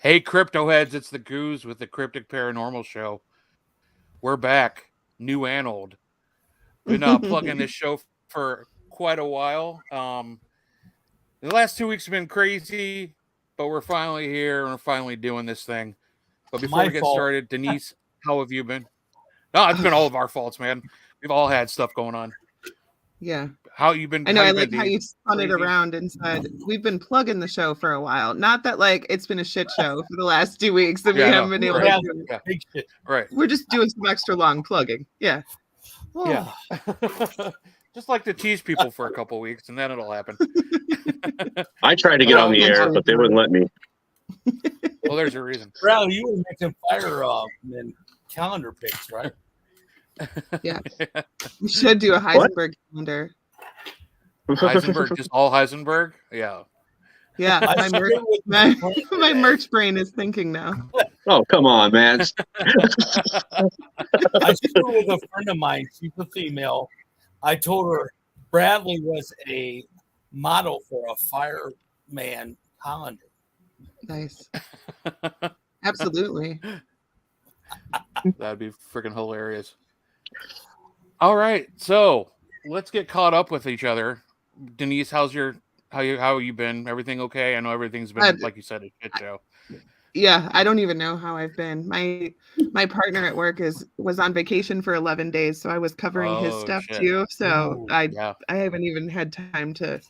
Hey, crypto heads, it's the Goose with the Cryptic Paranormal Show. We're back, new and old. Been plugging this show for quite a while. The last 2 weeks have been crazy, but we're finally here and we're finally doing this thing. But before we get started, Denise, how have you been? No, it's been all of our faults, man. We've all had stuff going on. Yeah. How you been? I know. I like how you spun it around and said we've been plugging the show for a while. Not that like it's been a shit show for the last 2 weeks that we haven't been able to do. Yeah. Big shit. Right. We're just doing some extra long plugging. Yeah. Yeah. Just like to tease people for a couple weeks and then it'll happen. I tried to get on the air, but they wouldn't let me. Well, there's a reason. Brown, you were making fire and calendar picks, right? Yeah. We should do a Heisenberg calendar. Heisenberg, just all Heisenberg? Yeah. Yeah. My merch brain is thinking now. Oh, come on, man. I stood with a friend of mine. She's a female. I told her Bradley was a model for a fireman calendar. Nice. Absolutely. That'd be freaking hilarious. All right, so let's get caught up with each other. Denise, how have you been? Everything okay? I know everything's been like you said, a shit show. Yeah, I don't even know how I've been. My partner at work was on vacation for 11 days, so I was covering his stuff too. So I haven't even had time to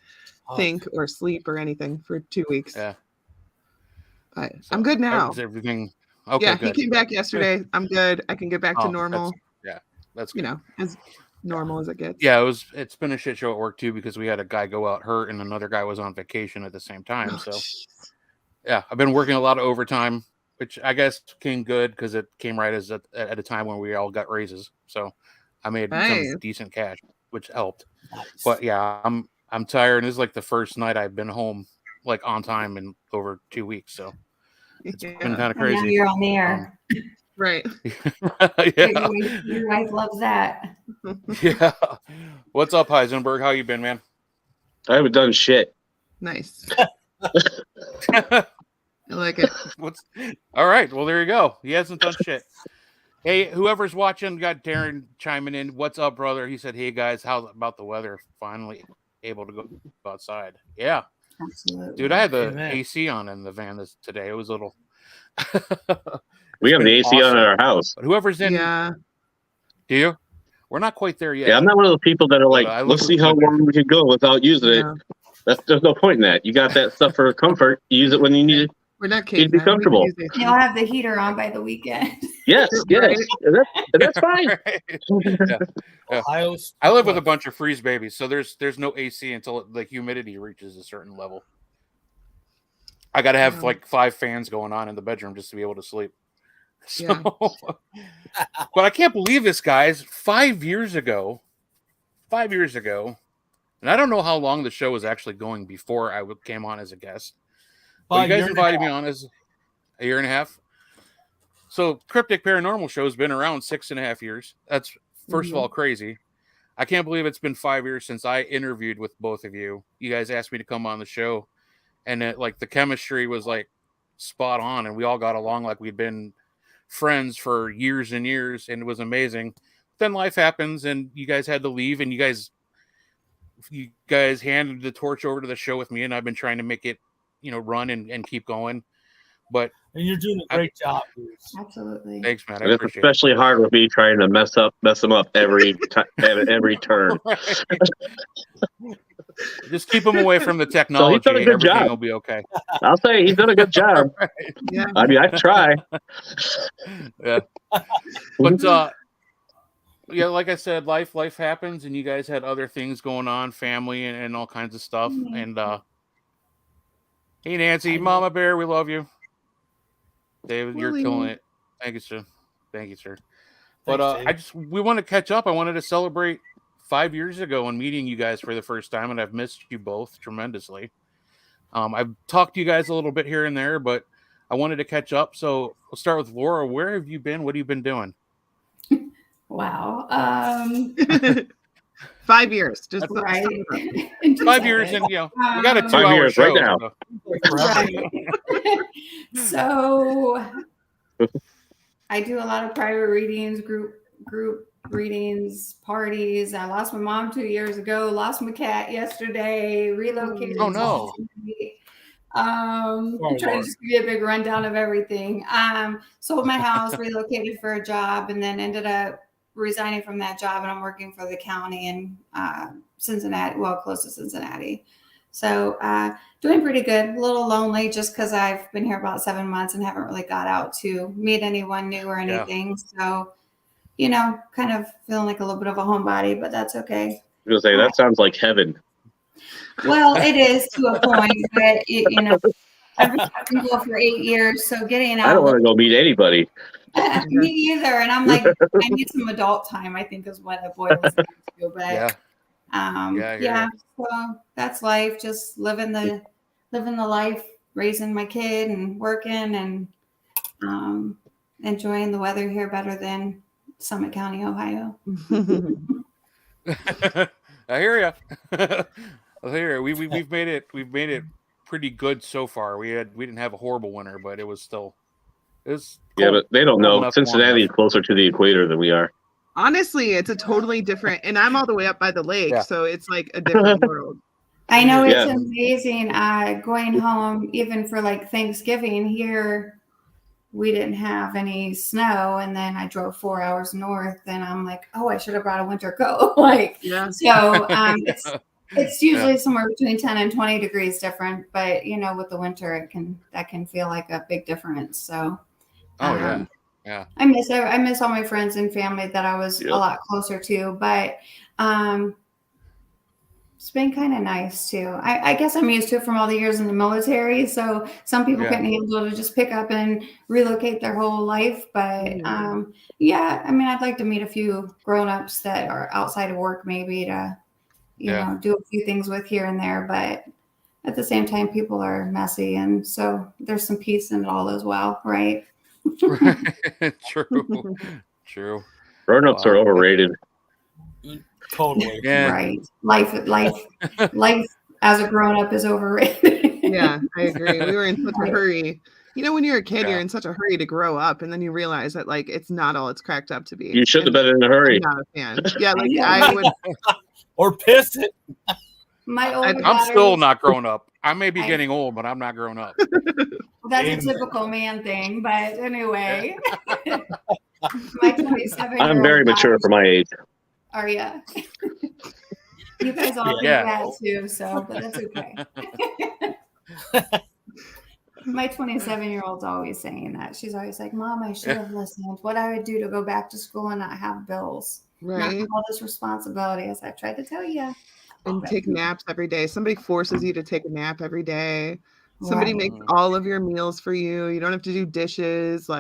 think or sleep or anything for 2 weeks. Yeah. I'm good now. Is everything okay? Yeah, good. He came back yesterday. I'm good. I can get back to normal. That's good. As normal as it gets. Yeah, it's been a shit show at work too because we had a guy go out hurt and another guy was on vacation at the same time. So yeah, I've been working a lot of overtime, which I guess came good because it came right at a time when we all got raises. So I made some decent cash, which helped. Nice. But yeah, I'm tired, and this is like the first night I've been home like on time in over 2 weeks. So it's been kind of crazy. And now you're on the air. Right. Yeah. Your wife loves that. Yeah. What's up, Heisenberg? How you been, man? I haven't done shit. Nice. I like it. All right. Well, there you go. He hasn't done shit. Hey, whoever's watching, got Darren chiming in. What's up, brother? He said, "Hey guys, how about the weather? Finally able to go outside." Yeah. Absolutely. Dude, I had the AC on in the van today. It was a little. We have an AC on in our house. But whoever's in. Yeah. Do you? We're not quite there yet. Yeah, I'm not one of those people that are like, let's see how long we can go without using it. There's no point in that. You got that stuff for comfort. You use it when you need it. We're not kidding. Be comfortable. You'll have the heater on by the weekend. Yes. That's fine. Yeah. I live with a bunch of freeze babies, so there's no AC until the humidity reaches a certain level. I got to have like 5 fans going on in the bedroom just to be able to sleep. So, but I can't believe this, guys. 5 years ago, and I don't know how long the show was actually going before I came on as a guest. But you guys invited me on as a year and a half. So Cryptic Paranormal Show has been around 6.5 years. That's first of all crazy. I can't believe it's been 5 years since I interviewed with both of you. You guys asked me to come on the show, and the chemistry was like spot on, and we all got along like we'd been friends for years and years, and it was amazing. Then life happens, and you guys had to leave, and you guys handed the torch over to the show with me, and I've been trying to make it, run and keep going. And you're doing a great job, Bruce. Absolutely. Thanks, man. And it's especially hard with me trying to mess them up every turn. Just keep him away from the technology. So he's done a good Everything job. will be okay. I'll say he's done a good job. Right. Yeah. I mean, I try. Yeah. But yeah, like I said, life happens, and you guys had other things going on, family and all kinds of stuff. And hey, Nancy, Mama Bear, we love you. David, you're killing it. Thank you, sir. But we want to catch up. I wanted to celebrate 5 years ago and meeting you guys for the first time, and I've missed you both tremendously. I've talked to you guys a little bit here and there, but I wanted to catch up. So we'll start with Laura. Where have you been? What have you been doing? Wow. 5 years. Just right. 5 years, and we got a 2 5 hour years show. right now. So I do a lot of private readings, group readings, parties. I lost my mom 2 years ago, lost my cat yesterday, relocated. Oh no. I'm trying to just give you a big rundown of everything. Sold my house, relocated for a job, and then ended up resigning from that job, and I'm working for the county in Cincinnati, well, close to Cincinnati. So doing pretty good. A little lonely just because I've been here about 7 months and haven't really got out to meet anyone new or anything. So, kind of feeling like a little bit of a homebody, but that's okay. I was gonna say that sounds like heaven. Well, it is to a point, but I've been single for 8 years, so getting out. I don't want to go meet anybody. Me either, and I'm like, I need some adult time, I think is what it boils down to. But so that's life. Just living the life, raising my kid and working and enjoying the weather here better than Summit County, Ohio. I hear you. I hear you. We've made it pretty good so far. We didn't have a horrible winter, but it was cold. Yeah, but they don't know. Cincinnati is closer to the equator than we are. Honestly, it's a totally different, and I'm all the way up by the lake, so it's like a different world. I know it's amazing. Going home, even for like Thanksgiving here, we didn't have any snow, and then I drove 4 hours north, and I'm like, oh, I should have brought a winter coat. So it's usually somewhere between 10 and 20 degrees different, but with the winter, that can feel like a big difference. So, yeah. I miss all my friends and family that I was a lot closer to, but it's been kind of nice too. I guess I'm used to it from all the years in the military. So some people couldn't handle to just pick up and relocate their whole life. But I'd like to meet a few grown-ups that are outside of work, maybe to, do a few things with here and there. But at the same time, people are messy. And so there's some peace in it all as well, right? True. Grown-ups are overrated. Totally. Yeah. Right. Life as a grown-up is overrated. Yeah, I agree. We were in such a hurry. When you're a kid, you're in such a hurry to grow up, and then you realize that it's not all it's cracked up to be. You should have been in a hurry. I'm not a fan. Yeah, I would. Or piss it. I'm still not grown up. I may be getting old, but I'm not grown up. That's a typical man thing, but anyway. My 27-year-old I'm very mature for my age. Are you? You guys all think that too, but that's okay. My 27-year-old's always saying that. She's always like, Mom, I should have listened. What I would do to go back to school and not have bills. Right. Not have all this responsibility, as I tried to tell you. And take naps every day. Somebody forces you to take a nap every day. Somebody makes all of your meals for you. You don't have to do dishes.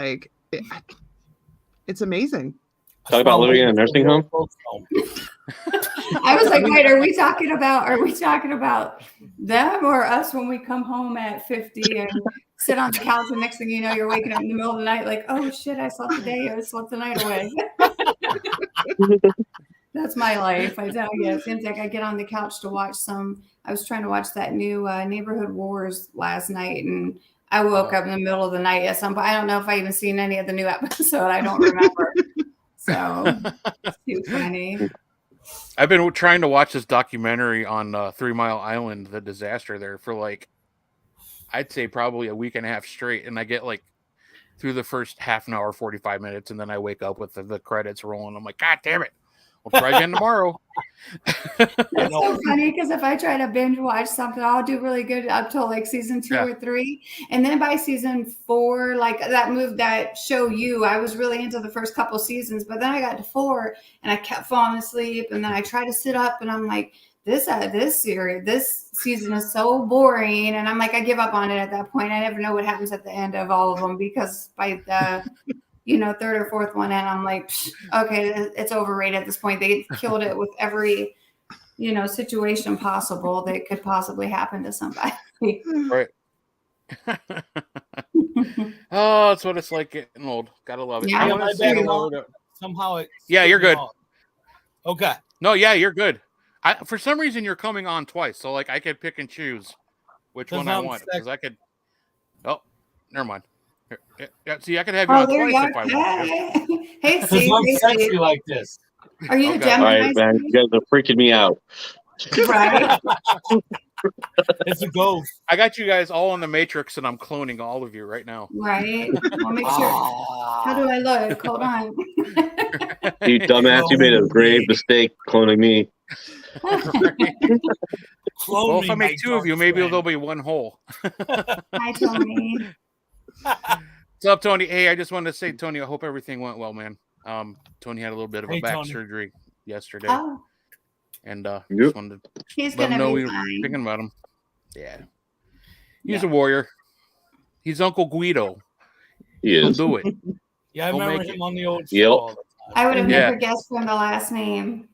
It's amazing. Talk about living in a nursing home. I was like, wait, are we talking about them or us when we come home at 50 and sit on the couch and next thing you know, you're waking up in the middle of the night like, oh shit, I slept the day, I slept the night away. That's my life. I tell you, it seems like I get on the couch to watch I was trying to watch that new Neighborhood Wars last night, and I woke up in the middle of the night at some point. I don't know if I even seen any of the new episode. I don't remember. So it's too funny. I've been trying to watch this documentary on 3 Mile Island, the disaster there, for I'd say probably a week and a half straight, and I get through the first half an hour, 45 minutes, and then I wake up with the credits rolling. I'm like, God damn it. We'll try again tomorrow. That's so funny because if I try to binge watch something, I'll do really good up till season 2 or 3, and then by season 4, that show You, I was really into the first couple seasons, but then I got to 4 and I kept falling asleep, and then I tried to sit up, and I'm like, this season is so boring, and I'm like, I give up on it at that point. I never know what happens at the end of all of them because by the third or fourth one, and I'm like, okay, it's overrated at this point. They killed it with every, situation possible that could possibly happen to somebody. Right. Oh, that's what it's like getting old. Gotta love it. Yeah, somehow it. Yeah, you're good. Okay. No, yeah, you're good. For some reason, you're coming on twice, so like I could pick and choose which one I want because I could. Oh, never mind. Yeah, see, I could have you on twice if I want to. Hey, Steve. I'm sexy like this. Are you Gemini? All right, man. You guys are freaking me out. Right. It's a ghost. I got you guys all in the Matrix, and I'm cloning all of you right now. Right. I'll make sure. How do I look? Hold on. You dumbass! You made a grave mistake cloning me. Well, if I make two of you, maybe there'll be one hole. Hi, Tony. What's up, Tony? Hey, I just wanted to say, Tony, I hope everything went well, man. Tony had a little bit of a back surgery yesterday. Oh. And just wanted to let him know we were thinking about him. Yeah. He's a warrior. He's Uncle Guido. He'll do it. Yeah, I remember him on the old show all the time. I would have never guessed from the last name.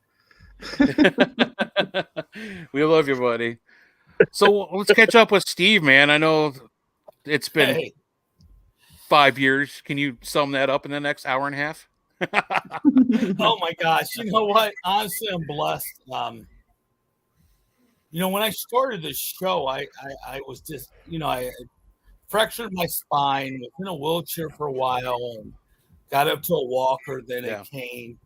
We love you, buddy. So let's catch up with Steve, man. I know it's been 5 years. Can you sum that up in the next hour and a half? Oh my gosh. You know what? Honestly, I'm blessed. When I started this show, I was just, I fractured my spine, was in a wheelchair for a while, and got up to a walker, then a cane.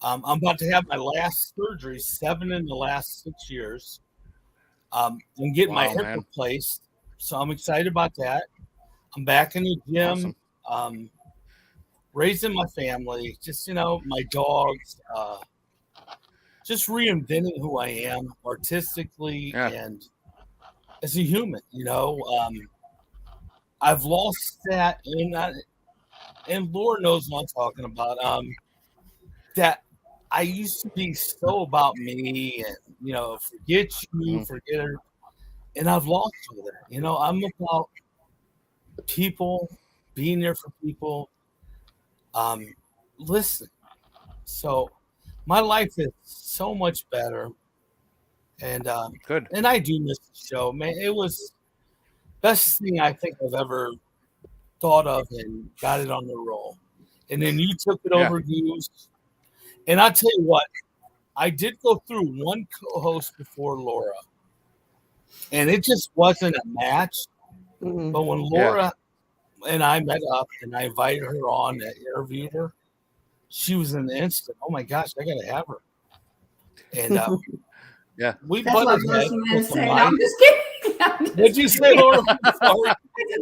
I'm about to have my last surgery, 7 in the last 6 years. I'm getting my hip replaced, so I'm excited about that. I'm back in the gym, raising my family, just, my dogs, just reinventing who I am artistically and as a human, I've lost that, and Lord knows what I'm talking about, that I used to be so about me and, forget you, forget her, and I've lost all that. I'm about people, being there for people, listen. So my life is so much better, and good. And I do miss the show, man. It was best thing I think I've ever thought of, and got it on the roll. And then you took it over, Goose. And I'll tell you what, I did go through one co-host before Laura, and it just wasn't a match. Mm-hmm. But when Laura and I met up, and I invited her on, and interviewed her, she was an instant. Oh my gosh, I gotta have her. And we butted heads. I'm just kidding. What'd you say, Laura? Sorry.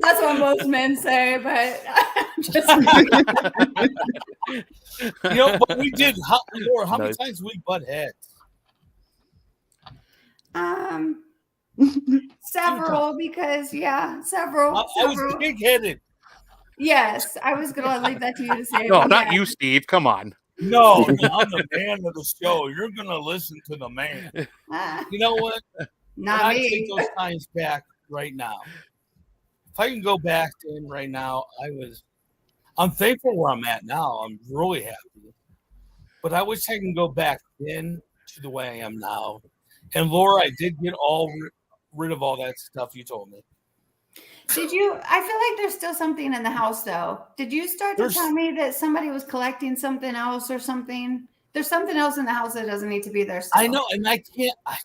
That's what most men say, but I'm just but we did. Laura, how many times we butt heads? Several, because several. I was big-headed. Yes, I was gonna leave that to you to say. No, not you, Steve. Come on. No, I'm the man of the show. You're gonna listen to the man. You know what? Not me. I take those times back right now. If I can go back in right now, I'm thankful where I'm at now. I'm really happy. But I wish I can go back then to the way I am now. And Laura, I did get rid of all that stuff you told me. Did you? I feel like there's still something in the house, though. Did you start to tell me that somebody was collecting something else or something? There's something else in the house that doesn't need to be there still. I know, and I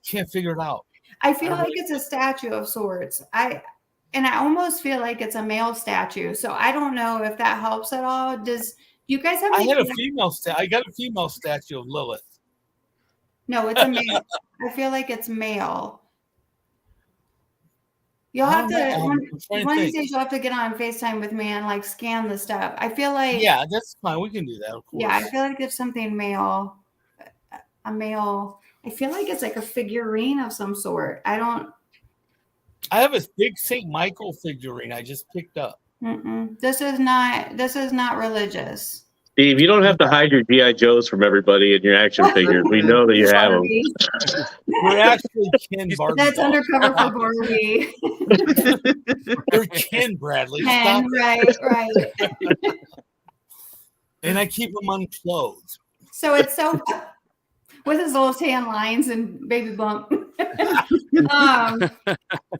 can't figure it out. I feel like it's a statue of sorts. I almost feel like it's a male statue. So I don't know if that helps at all. Does you guys have? I got a female statue of Lilith. No, it's a male. I feel like it's male. You'll have to one of these days you'll have to get on FaceTime with me and like scan the stuff. I feel like that's fine. We can do that, of course. Yeah, I feel like it's something male. A male. I feel like it's like a figurine of some sort. I have a big St. Michael figurine I just picked up. This is not religious. Steve, you don't have to hide your G.I. Joes from everybody and your action figures. We know that you have them. We're actually Ken Barbie. That's undercover for Barbie. They're Ken, Bradley. Ken, right. And I keep them unclothed. So it's so with his little tan lines and baby bump.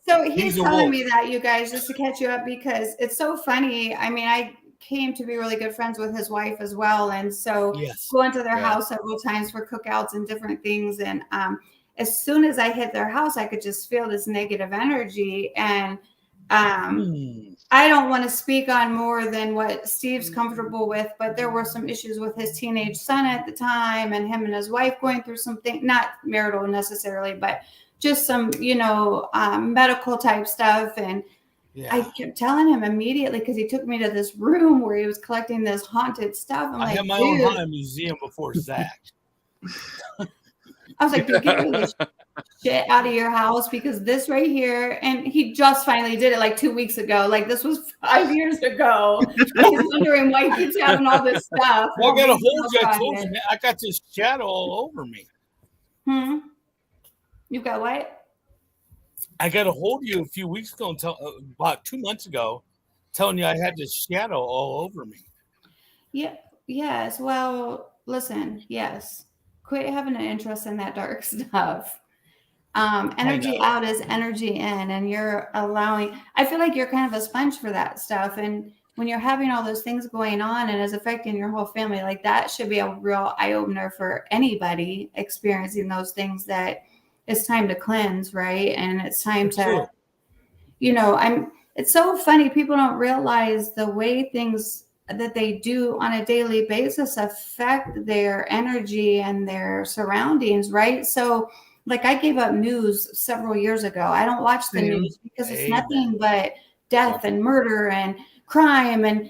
So he's telling me that, you guys, just to catch you up, because it's so funny. I mean, I came to be really good friends with his wife as well. And so going to their house several times for cookouts and different things. And as soon as I hit their house, I could just feel this negative energy. And I don't want to speak on more than what Steve's comfortable with, but there were some issues with his teenage son at the time, and him and his wife going through something, not marital necessarily, but just some, medical type stuff. And I kept telling him immediately, because he took me to this room where he was collecting this haunted stuff. I had my own haunted museum before Zach. I was like, dude, get this shit out of your house, because this right here, and he just finally did it like 2 weeks ago. Like, this was 5 years ago. He's wondering why he keeps having all this stuff. Well, I got to hold you. I told you, I got this shadow all over me. You got what? I got a hold of you a few weeks ago, about 2 months ago, telling you I had this shadow all over me. Yeah. Yes. Well, listen. Yes. Quit having an interest in that dark stuff. Energy out is energy in, and you're allowing. I feel like you're kind of a sponge for that stuff. And when you're having all those things going on and is affecting your whole family, like that should be a real eye opener for anybody experiencing those things, that it's time to cleanse, right? And it's time to, it's so funny. People don't realize the way things that they do on a daily basis affect their energy and their surroundings, right? So like, I gave up news several years ago. I don't watch the news because it's nothing but death and murder and crime and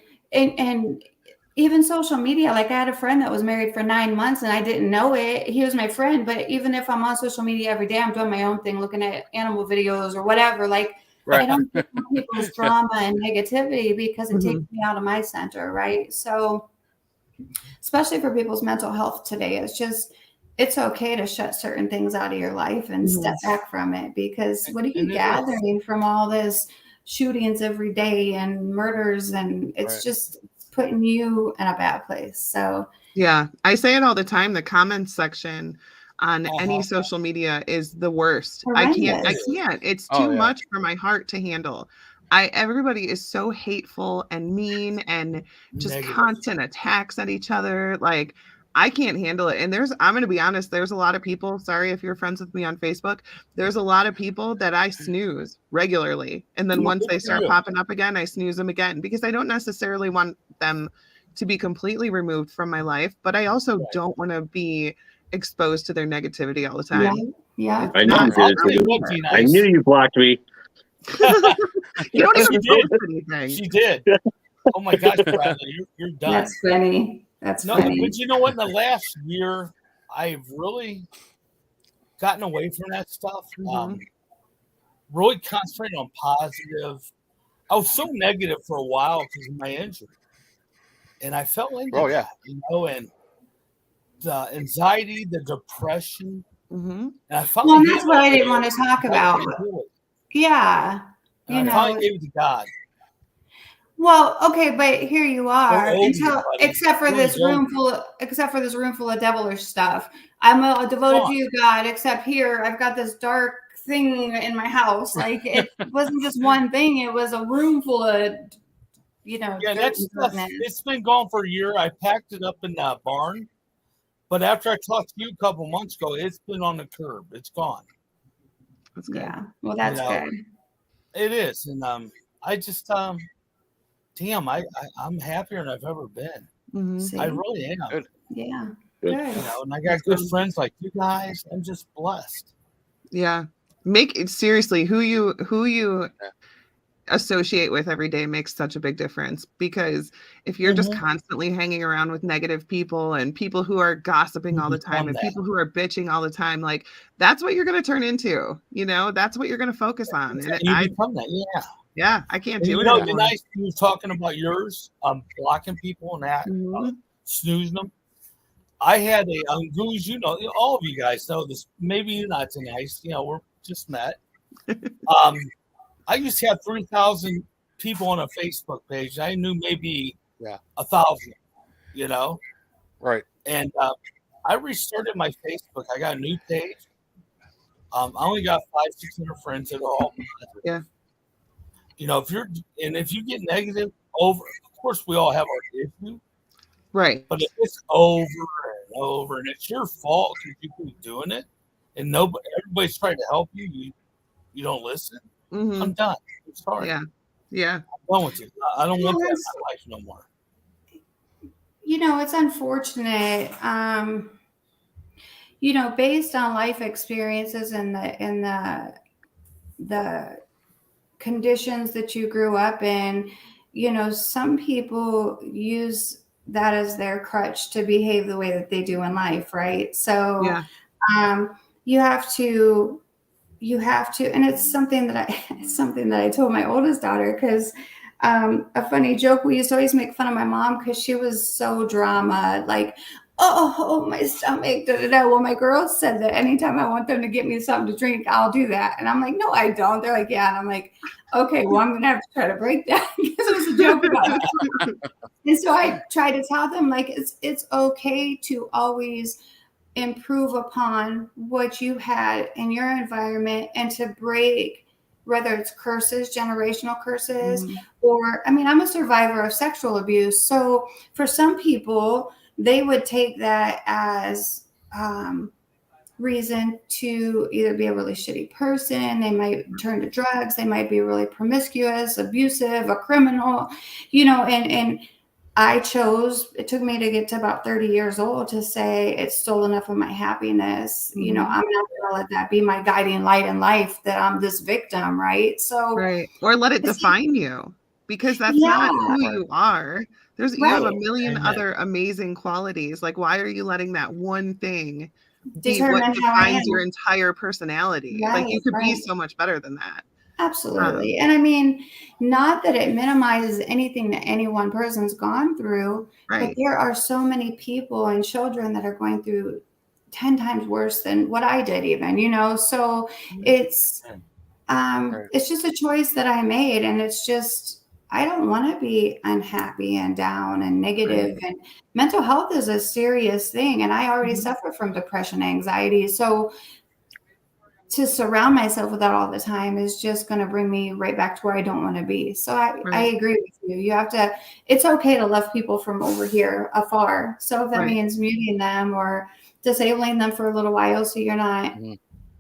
even social media. Like, I had a friend that was married for 9 months and I didn't know it. He was my friend, but even if I'm on social media every day, I'm doing my own thing, looking at animal videos or whatever. Like, I don't get people's drama and negativity, because it takes me out of my center, right? So, especially for people's mental health today, it's okay to shut certain things out of your life and step back from it, because what are you gathering from all this shootings every day and murders? And it's just putting you in a bad place. So yeah, I say it all the time. The comments section on any social media is the worst. Horrendous. I can't. It's too much for my heart to handle. Everybody is so hateful and mean and just constant attacks at each other. Like, I can't handle it. And I'm going to be honest, there's a lot of people, sorry if you're friends with me on Facebook, there's a lot of people that I snooze regularly. And then once they start popping up again, I snooze them again, because I don't necessarily want them to be completely removed from my life, but I also don't want to be exposed to their negativity all the time. Yeah. I know you did it. I knew you blocked me. You don't even post anything. She did. Oh my gosh, Bradley, you're done. That's funny. That's funny. But you know what? In the last year, I've really gotten away from that stuff. Really concentrating on positive. I was so negative for a while because of my injury, and I fell into that, and the anxiety, the depression. And I finally that's what I didn't want to talk about. Yeah, I finally gave it to God. Well, okay, but here you are. Except for this room full of devilish stuff. I'm devoted to you, God. Except here, I've got this dark thing in my house. Like, it wasn't just one thing; it was a room full of, Yeah, that's stuff. It's been gone for a year. I packed it up in that barn, but after I talked to you a couple months ago, it's been on the curb. It's gone. That's good. Yeah, well, that's good. It is, and I just damn, I'm happier than I've ever been. I really am. Good. Yeah. Good. And I got good friends like you guys. I'm just blessed. Yeah. Make it seriously, who you associate with every day makes such a big difference, because if you're just constantly hanging around with negative people and people who are gossiping all the time and people who are bitching all the time, like, that's what you're going to turn into, that's what you're going to focus on. And you become that. Yeah, I can't do it. The nice you were talking about yours, blocking people and that, snoozing them. I had Goose, all of you guys know this. Maybe you're not so nice. We're just met. I used to have 3,000 people on a Facebook page. I knew maybe 1,000, Right. And I restarted my Facebook. I got a new page. I only got 500-600 friends that are all positive. Yeah. If you get negative, over, of course, we all have our issue. Right. But if it's over and over and it's your fault because you keep doing it and everybody's trying to help you, you don't listen. Mm-hmm. I'm done. I'm sorry. Yeah. I'm done with you. I don't want that in my life no more. It's unfortunate. Based on life experiences and the conditions that you grew up in, some people use that as their crutch to behave the way that they do in life, right? So you have to, and it's something that I told my oldest daughter, because a funny joke, we used to always make fun of my mom because she was so drama, like, oh, my stomach, da, da, da. Well, my girls said that anytime I want them to get me something to drink, I'll do that. And I'm like, no, I don't. They're like, yeah. And I'm like, okay, well, I'm going to have to try to break that because it was a joke about that. And so I try to tell them, like, it's okay to always improve upon what you had in your environment and to break, whether it's curses, generational curses, or, I'm a survivor of sexual abuse. So for some people, they would take that as reason to either be a really shitty person. They might turn to drugs. They might be really promiscuous, abusive, a criminal, and it took me to get to about 30 years old to say it stole enough of my happiness. I'm not going to let that be my guiding light in life, that I'm this victim. Right. So, or let it define you, because that's not who you are. You have a million other amazing qualities. Like, why are you letting that one thing be what defines your entire personality? Like, you could be so much better than that. Absolutely. And not that it minimizes anything that any one person's gone through, but there are so many people and children that are going through 10 times worse than what I did even, so it's just a choice that I made. And it's just, I don't want to be unhappy and down and negative. And mental health is a serious thing. And I already suffer from depression, anxiety. So to surround myself with that all the time is just going to bring me right back to where I don't want to be. So I agree with you. You have to, it's okay to love people from over here afar. So if that means muting them or disabling them for a little while, so you're not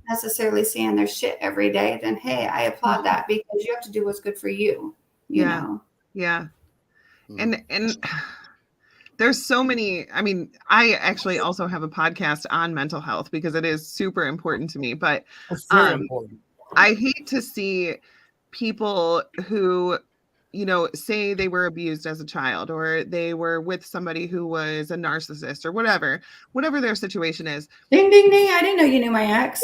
necessarily seeing their shit every day, then, hey, I applaud that, because you have to do what's good for you. You know? Yeah. And there's so many, I actually also have a podcast on mental health because it is super important to me, but it's very important. I hate to see people who, say they were abused as a child, or they were with somebody who was a narcissist, or whatever their situation is. Ding, ding, ding. I didn't know you knew my ex.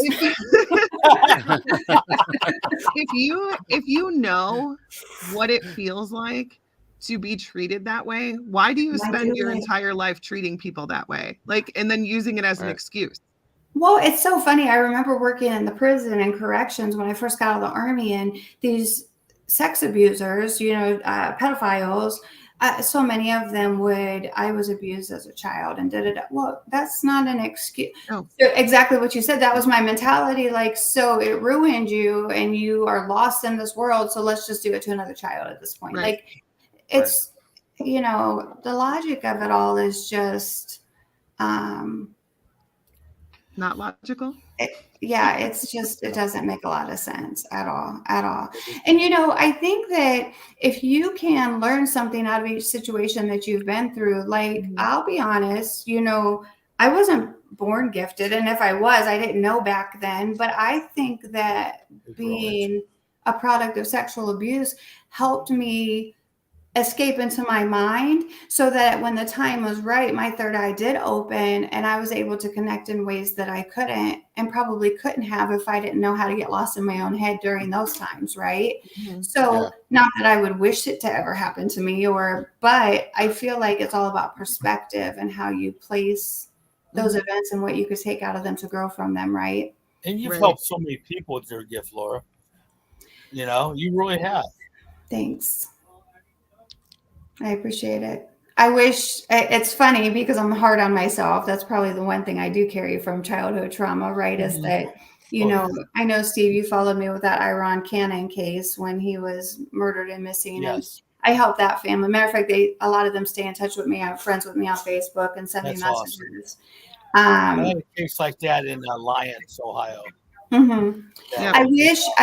If you know what it feels like to be treated that way, why do you spend your entire life treating people that way? Like, and then using it as an excuse? Well, it's so funny. I remember working in the prison and corrections when I first got out of the Army, and these sex abusers, pedophiles, so many of them I was abused as a child and da-da-da. Well, that's not an excuse. Oh. So exactly what you said. That was my mentality. Like, so it ruined you and you are lost in this world. So let's just do it to another child at this point. Like, it's, the logic of it all is just, not logical. It's just, it doesn't make a lot of sense at all. And, I think that if you can learn something out of each situation that you've been through, like, I'll be honest, I wasn't born gifted. And if I was, I didn't know back then, but I think that being a product of sexual abuse helped me escape into my mind, so that when the time was right, my third eye did open and I was able to connect in ways that I couldn't and probably couldn't have if I didn't know how to get lost in my own head during those times. Right. So not that I would wish it to ever happen to me, but I feel like it's all about perspective and how you place those events and what you could take out of them to grow from them. Right. And you've helped so many people with your gift, Laura. You really have. Thanks. I appreciate it. I wish, it's funny because I'm hard on myself. That's probably the one thing I do carry from childhood trauma, right? Is that, I know, Steve, you followed me with that Iran Cannon case when he was murdered and missing. Yes. I help that family. Matter of fact, a lot of them stay in touch with me. I have friends with me on Facebook and send me messages. Awesome. I had a case like that in Lyons, Ohio. Mm-hmm. Yeah. I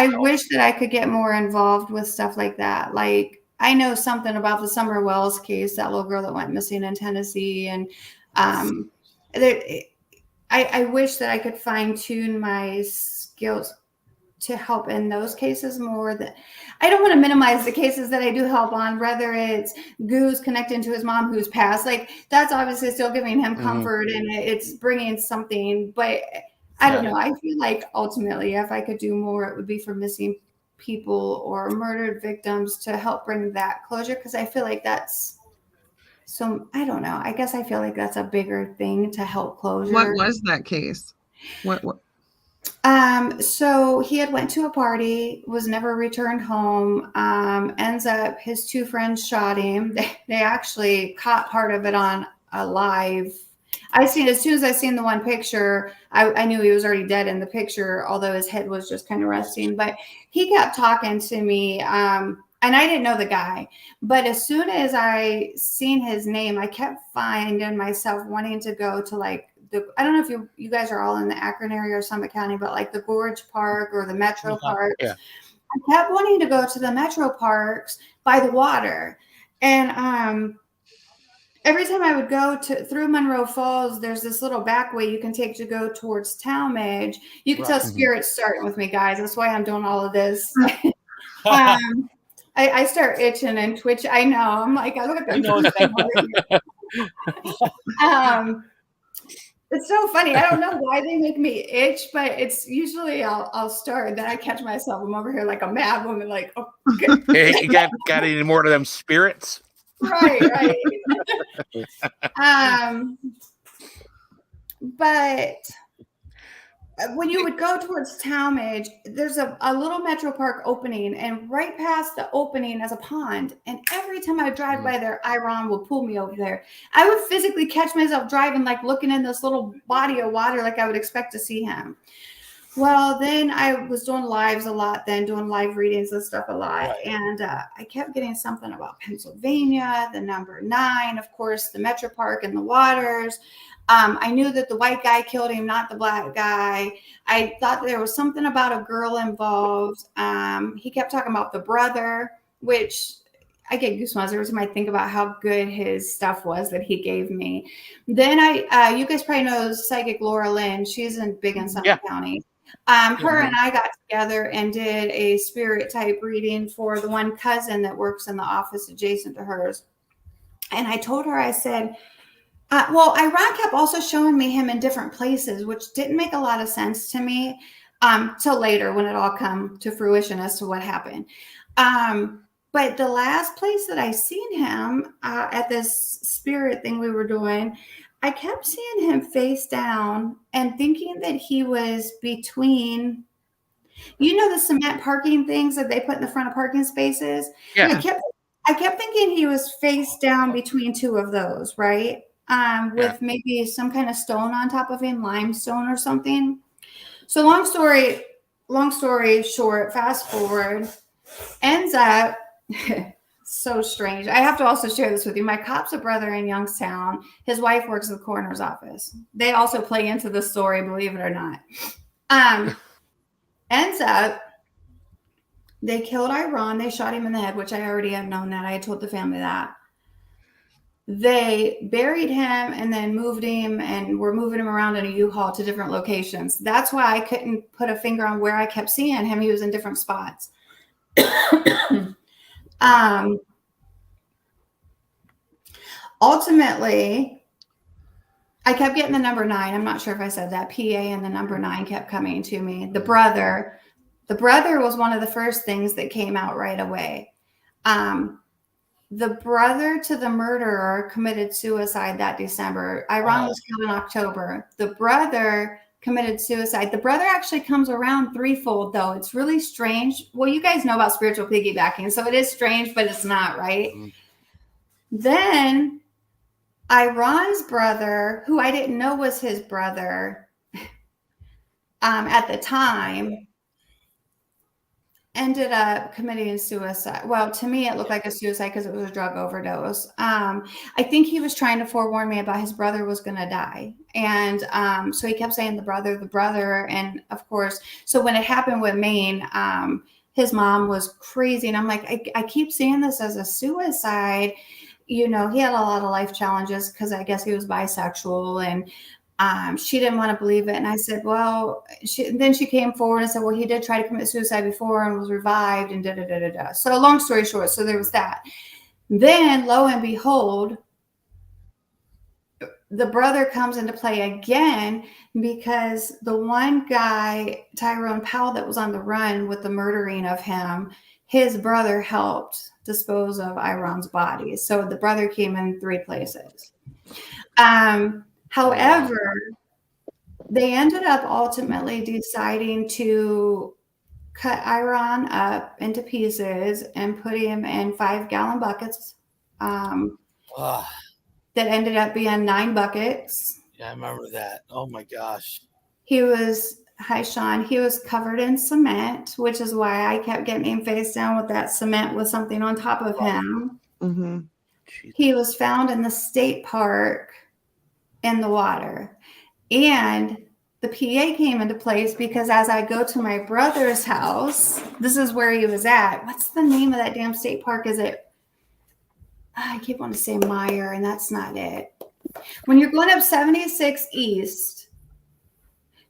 wish that I could get more involved with stuff like that. Like, I know something about the Summer Wells case, that little girl that went missing in Tennessee, and I wish that I could fine tune my skills to help in those cases more. That I don't want to minimize the cases that I do help on, whether it's Goose connecting to his mom who's passed. Like, that's obviously still giving him comfort and it's bringing something. But I don't know. I feel like ultimately, if I could do more, it would be for missing people or murdered victims to help bring that closure. Because I feel like that's I don't know. I guess I feel like that's a bigger thing to help closure. What was that case? What? So he had went to a party, was never returned home. Ends up his two friends shot him. They actually caught part of it on a live. As soon as I seen the one picture, I knew he was already dead in the picture, although his head was just kind of resting. But he kept talking to me, and I didn't know the guy. But as soon as I seen his name, I kept finding myself wanting to go to like I don't know if you guys are all in the Akron area or Summit County, but like the Gorge Park or the Metro Parks. Yeah. I kept wanting to go to the Metro Parks by the water. And every time I would go through Monroe Falls, there's this little back way you can take to go towards Talmadge. You can tell spirits starting with me, guys. That's why I'm doing all of this. I start itching and twitching. I know. I'm like, I look at them. It's so funny. I don't know why they make me itch, but it's usually I'll start. Then I catch myself. I'm over here like a mad woman. Like, oh, hey, you got any more of them spirits? Right. But when you would go towards Talmadge, there's a little Metro Park opening, and right past the opening is a pond. And every time I would drive by there, Iron would pull me over there. I would physically catch myself driving, like looking in this little body of water, like I would expect to see him. Well, then I was doing lives a lot, doing live readings and stuff a lot. Right. And I kept getting something about Pennsylvania, the number 9, of course, the Metro Park and the waters. I knew that the white guy killed him, not the black guy. I thought there was something about a girl involved. He kept talking about the brother, which I get goosebumps every time I think about how good his stuff was that he gave me. Then you guys probably know psychic Laura Lynn. She's big in Summit County. Her and I got together and did a spirit type reading for the one cousin that works in the office adjacent to hers. And I told her, I said, Iran kept also showing me him in different places, which didn't make a lot of sense to me till later when it all come to fruition as to what happened. But the last place that I seen him at this spirit thing we were doing, I kept seeing him face down and thinking that he was between, the cement parking things that they put in the front of parking spaces. Yeah. I kept thinking he was face down between two of those, right? With maybe some kind of stone on top of him, limestone or something. So long story short, fast forward, ends up so strange. I have to also share this with you. My cop's a brother in Youngstown. His wife works at the coroner's office. They also play into the story, believe it or not. Ends up, they killed Iran. They shot him in the head, which I already had known that. I had told the family that. They buried him and then moved him, and were moving him around in a U-Haul to different locations. That's why I couldn't put a finger on where I kept seeing him. He was in different spots. Ultimately, I kept getting the number 9. I'm not sure if I said that. PA and the number 9 kept coming to me. The brother was one of the first things that came out right away. The brother to the murderer committed suicide that December. Iran was killed in October. The brother committed suicide. The brother actually comes around threefold, though. It's really strange. Well, you guys know about spiritual piggybacking, so it is strange, but it's not, right? Mm-hmm. Then Iran's brother, who I didn't know was his brother at the time, ended up committing suicide. Well, to me, it looked like a suicide because it was a drug overdose. I think he was trying to forewarn me about his brother was going to die. And so he kept saying the brother. And of course, so when it happened with Maine, his mom was crazy. And I'm like, I keep seeing this as a suicide. You know, he had a lot of life challenges because I guess he was bisexual, and she didn't want to believe it. And I said, well, then she came forward and said, well, he did try to commit suicide before and was revived and da. So long story short, so there was that. Then lo and behold, the brother comes into play again because the one guy, Tyrone Powell, that was on the run with the murdering of him, his brother helped dispose of Iron's body. So the brother came in 3 places. However, they ended up ultimately deciding to cut Iron up into pieces and put him in 5-gallon buckets. That ended up being 9 buckets. Yeah, I remember that. Oh my gosh. He was covered in cement, which is why I kept getting him face down with that cement with something on top of him. Mm-hmm. He was found in the state park in the water. And the PA came into place because as I go to my brother's house, this is where he was at. What's the name of that damn state park? Is it? I keep wanting to say Meyer, and that's not it. When you're going up 76 East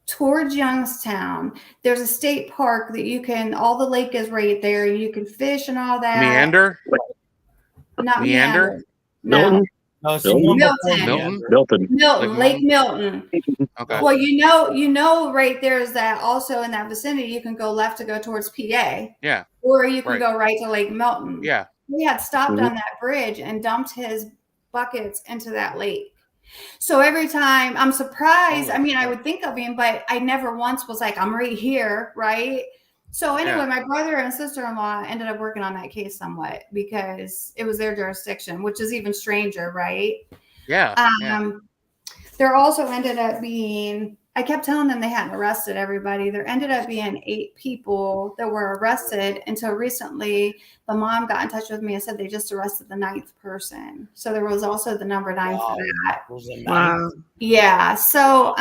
towards Youngstown, there's a state park that you can, all the lake is right there. You can fish and all that. Meander? Not Meander. Milton? No, Milton, Lake Milton. Okay. Well, you know, right there is that also in that vicinity, you can go left to go towards PA. Yeah. Or you can go right to Lake Milton. Yeah. We had stopped on that bridge and dumped his buckets into that lake. So every time I'm surprised, I mean, I would think of him, but I never once was like, I'm right here, right? So anyway, my brother and sister-in-law ended up working on that case somewhat because it was their jurisdiction, which is even stranger, right? Yeah. There also ended up being, I kept telling them they hadn't arrested everybody. There ended up being 8 people that were arrested until recently. The mom got in touch with me and said they just arrested the 9th person. So there was also the number 9 for that. Wow. Yeah. So,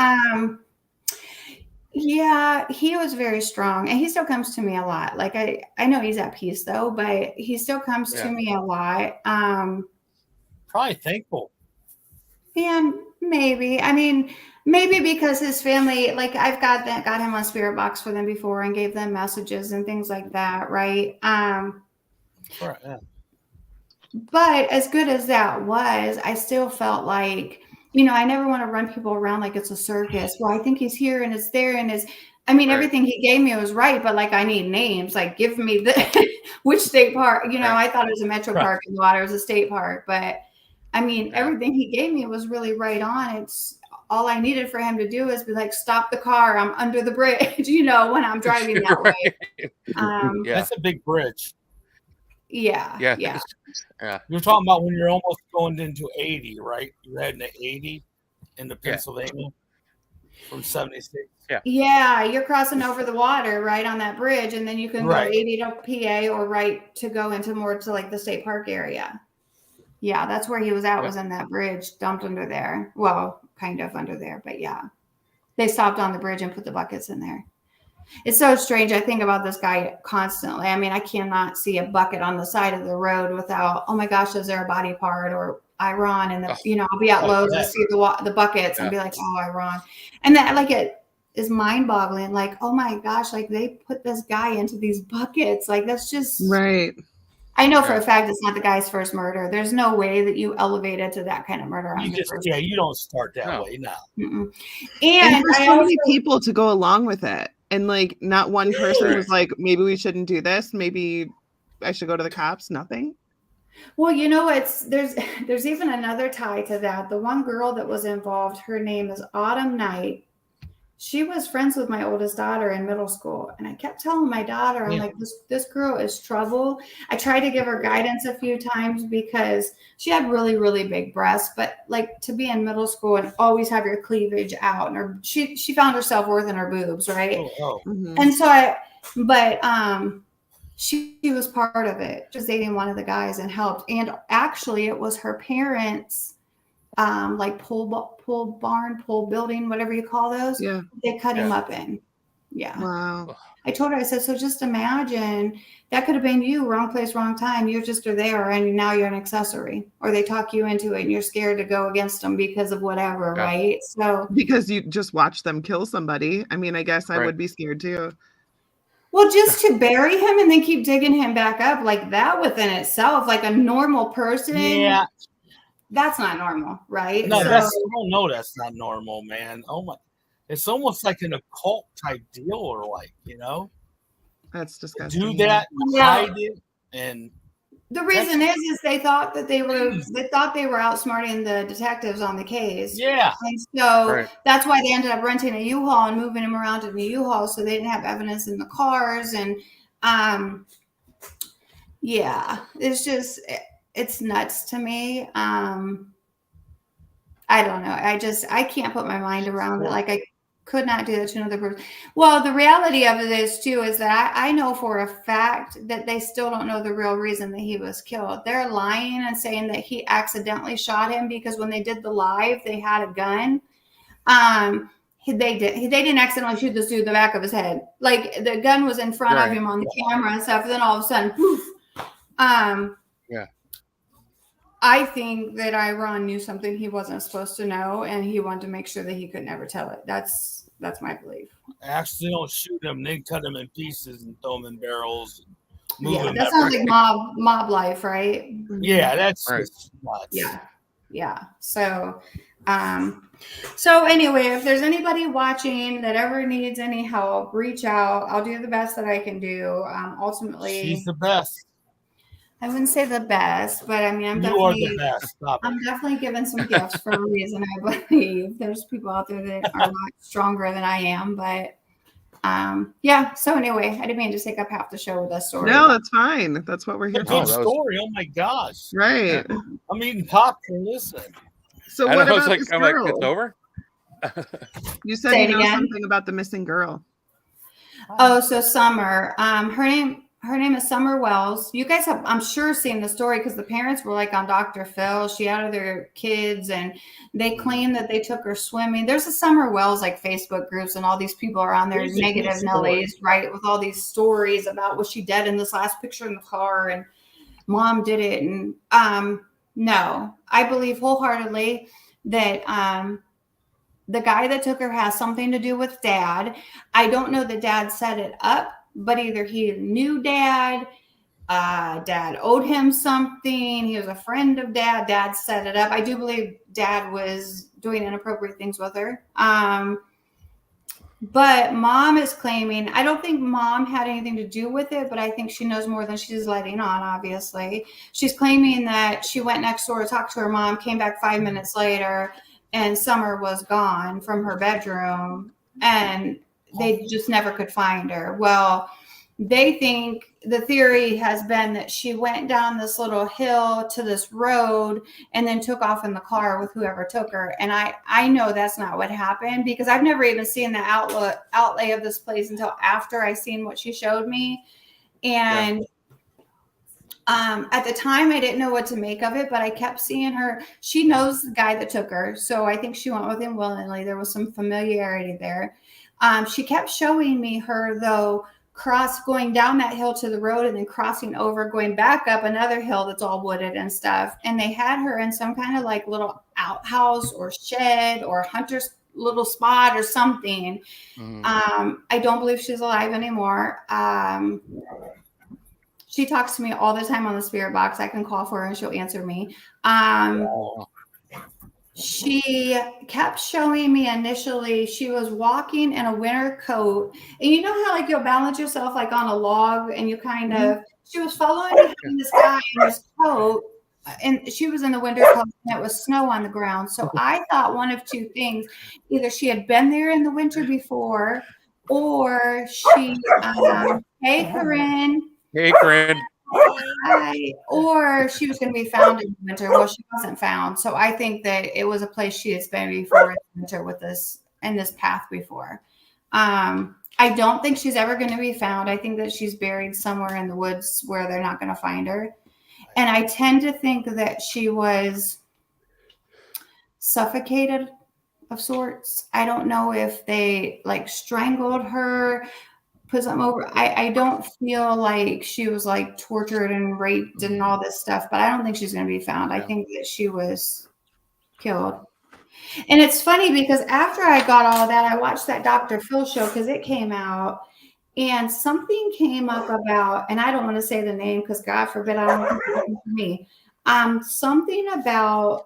yeah, he was very strong and he still comes to me a lot. Like I know he's at peace though, but he still comes to me a lot. Probably thankful. And maybe, I mean, maybe because his family, like I've got him on Spirit Box for them before and gave them messages and things like that. Right. Right, yeah. But as good as that was, I still felt like, you know, I never want to run people around like it's a circus. Well, I think he's here and it's there and is. I mean, everything he gave me was right, but like I need names. Like, give me the which state park. You know, I thought it was a metro park in the water. It was a state park, but I mean, everything he gave me was really right on. It's all I needed for him to do is be like, stop the car. I'm under the bridge. You know, when I'm driving that way. That's a big bridge. Yeah. You're talking about when you're almost going into 80, right? You're heading to 80 into Pennsylvania from 76. Yeah, you're crossing over the water right on that bridge, and then you can go 80 to PA or right to go into more to like the state park area. Yeah, that's where he was at, was in that bridge, dumped under there. Well, kind of under there, but yeah. They stopped on the bridge and put the buckets in there. It's so strange. I think about this guy constantly. I mean, I cannot see a bucket on the side of the road without, oh my gosh, is there a body part or Iron? And you know, I'll be at Lowe's and see the buckets and be like, oh, Iron. And that like it is mind boggling. Like, oh my gosh, like they put this guy into these buckets. Like that's just right. I know for a fact it's not the guy's first murder. There's no way that you elevated to that kind of murder. You don't start that way, no. And there's so many people to go along with it. And like not one person was like, maybe we shouldn't do this. Maybe I should go to the cops. Nothing. Well, you know, there's even another tie to that. The one girl that was involved, her name is Autumn Knight. She was friends with my oldest daughter in middle school. And I kept telling my daughter, I'm like, this girl is trouble. I tried to give her guidance a few times because she had really, really big breasts. But like to be in middle school and always have your cleavage out. And she found her self-worth in her boobs, right? Mm-hmm. And so she was part of it, just dating one of the guys and helped. And actually, it was her parents, like pole building, whatever you call those. Yeah. They cut him up in. Yeah. Wow. I told her, I said, so just imagine that could have been you, wrong place, wrong time. You just are there and now you're an accessory, or they talk you into it and you're scared to go against them because of whatever, right? So because you just watch them kill somebody. I mean, I guess I would be scared too. Well, just to bury him and then keep digging him back up like that within itself, like a normal person. Yeah. That's not normal, right? No, that's not normal, man. Oh my. It's almost like an occult type deal, or like, that's disgusting. Do that, hide it, and the reason is they thought that they were outsmarting the detectives on the case. Yeah, and so that's why they ended up renting a U-Haul and moving him around in the U-Haul, so they didn't have evidence in the cars. And it's nuts to me. I don't know. I can't put my mind around it. Like I could not do that to another person. Well, the reality of it is too, is that I know for a fact that they still don't know the real reason that he was killed. They're lying and saying that he accidentally shot him because when they did the live, they had a gun. They didn't accidentally shoot this dude in the back of his head. Like the gun was in front of him on the camera and stuff. And then all of a sudden, poof. I think that Iran knew something he wasn't supposed to know, and he wanted to make sure that he could never tell it. That's my belief. Actually, don't shoot him, then cut him in pieces and throw him in barrels. That sounds like mob life, right? Yeah, that's just nuts. Yeah. So anyway, if there's anybody watching that ever needs any help, reach out. I'll do the best that I can do. Ultimately, she's the best. I wouldn't say the best, but I mean, I'm definitely giving some gifts for a reason. I believe there's people out there that are a lot stronger than I am, but So anyway, I didn't mean to take up half the show with that story. No, that's fine. That's what we're here for. Good story. Oh my gosh! Right. I'm eating popcorn. Listen. So what about this girl? I'm like, it's over. You said you know something about the missing girl. Oh, so Summer. Her name is Summer Wells. You guys have, I'm sure, seen the story because the parents were like on Dr. Phil. She had their kids and they claim that they took her swimming. There's a Summer Wells like Facebook groups and all these people are on there, negative Nellies, right? With all these stories about was she dead in this last picture in the car and mom did it. And no, I believe wholeheartedly that the guy that took her has something to do with dad. I don't know that dad set it up, but either he knew dad, dad owed him something, he was a friend of dad, dad set it up. I do believe dad was doing inappropriate things with her. But mom is claiming, I don't think mom had anything to do with it, but I think she knows more than she's letting on, obviously. She's claiming that she went next door to talk to her mom, came back 5 minutes later, and Summer was gone from her bedroom, and they just never could find her. Well, they think the theory has been that she went down this little hill to this road and then took off in the car with whoever took her. And I know that's not what happened because I've never even seen the outlay of this place until after I seen what she showed me. And at the time, I didn't know what to make of it, but I kept seeing her. She knows the guy that took her. So I think she went with him willingly. There was some familiarity there. She kept showing me her, though, going down that hill to the road and then crossing over, going back up another hill that's all wooded and stuff. And they had her in some kind of like little outhouse or shed or hunter's little spot or something. I don't believe she's alive anymore. She talks to me all the time on the spirit box. I can call for her and she'll answer me. She kept showing me initially, she was walking in a winter coat. And you know how like you'll balance yourself like on a log and you kind of, she was following behind this guy in his coat and she was in the winter coat and it was snow on the ground. So I thought one of two things, either she had been there in the winter before or she, hey Corinne. Hey Corinne. Or she was going to be found in the winter. Well, she wasn't found. So I think that it was a place she has been before in the winter with this and this path before. I don't think she's ever going to be found. I think that she's buried somewhere in the woods where they're not going to find her. And I tend to think that she was suffocated of sorts. I don't know if they like strangled her, put something over. I don't feel like she was like tortured and raped and all this stuff, but I don't think she's going to be found. I think that she was killed. And it's funny because after I got all that, I watched that Dr. Phil show because it came out and something came up about, and I don't want to say the name because God forbid I don't want to happen to me. Something about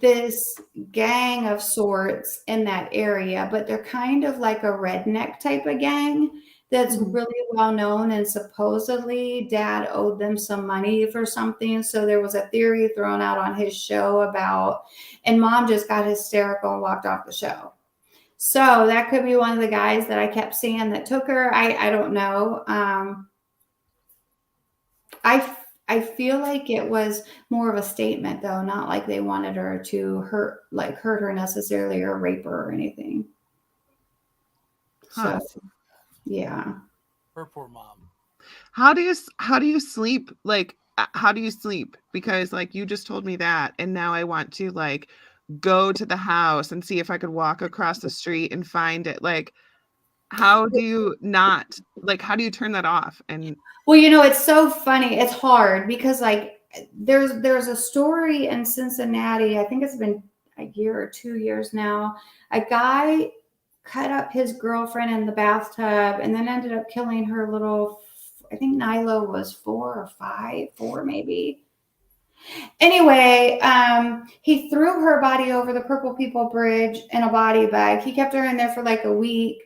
this gang of sorts in that area, but they're kind of like a redneck type of gang that's really well known, and supposedly dad owed them some money for something. So there was a theory thrown out on his show about, and mom just got hysterical and walked off the show. So that could be one of the guys that I kept seeing that took her. I don't know. I feel like it was more of a statement though, not like they wanted her to hurt her necessarily or rape her or anything. Huh. So yeah. Her poor mom. How do you sleep? Like, how do you sleep? Because like you just told me that, and now I want to like go to the house and see if I could walk across the street and find it. Like, how do you turn that off? And well, it's so funny. It's hard because like there's a story in Cincinnati. I think it's been a year or 2 years now. A guy cut up his girlfriend in the bathtub and then ended up killing her little, I think Nilo was 4 or 5, 4 maybe. Anyway, he threw her body over the Purple People Bridge in a body bag. He kept her in there for like a week.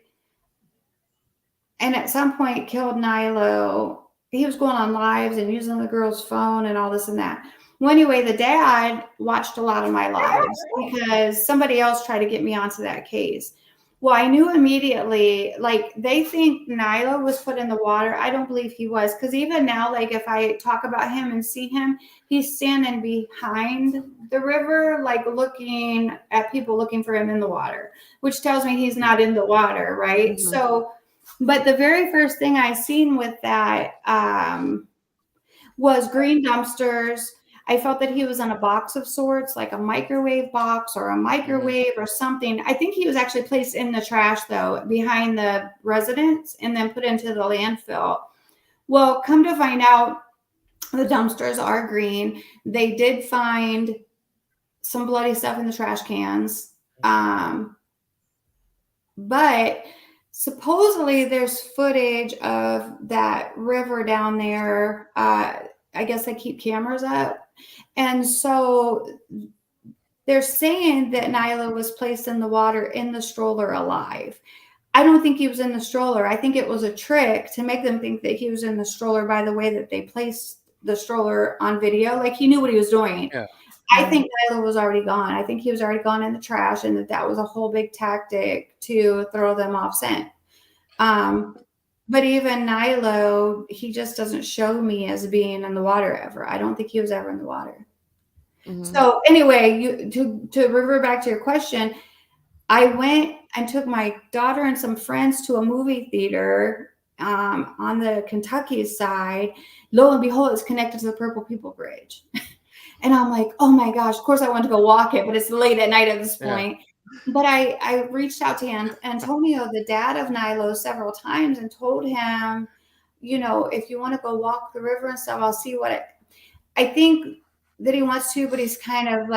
And at some point killed Nilo. He was going on lives and using the girl's phone and all this and that. Well, anyway, the dad watched a lot of my lives because somebody else tried to get me onto that case. Well, I knew immediately, like they think Nilo was put in the water. I don't believe he was, because even now, like if I talk about him and see him, he's standing behind the river, like looking at people looking for him in the water, which tells me he's not in the water, right? Mm-hmm. So, but the very first thing I seen with that was green dumpsters. I felt that he was in a box of sorts, like a microwave box or a microwave or something. I think he was actually placed in the trash, though, behind the residence and then put into the landfill. Well, come to find out, the dumpsters are green. They did find some bloody stuff in the trash cans. But supposedly there's footage of that river down there. I guess they keep cameras up. And so they're saying that Nilo was placed in the water in the stroller alive. I don't think he was in the stroller. I think it was a trick to make them think that he was in the stroller by the way that they placed the stroller on video. Like he knew what he was doing. Yeah. I think Nilo was already gone. I think he was already gone in the trash, and that was a whole big tactic to throw them off scent. But even Nilo, he just doesn't show me as being in the water ever. I don't think he was ever in the water. Mm-hmm. So anyway, to revert back to your question, I went and took my daughter and some friends to a movie theater on the Kentucky side. Lo and behold, it's connected to the Purple People Bridge. And I'm like, oh my gosh, of course I want to go walk it, but it's late at night at this point. Yeah. But I reached out to Antonio, the dad of Nilo, several times and told him, if you want to go walk the river and stuff, I'll see I think that he wants to, but he's kind of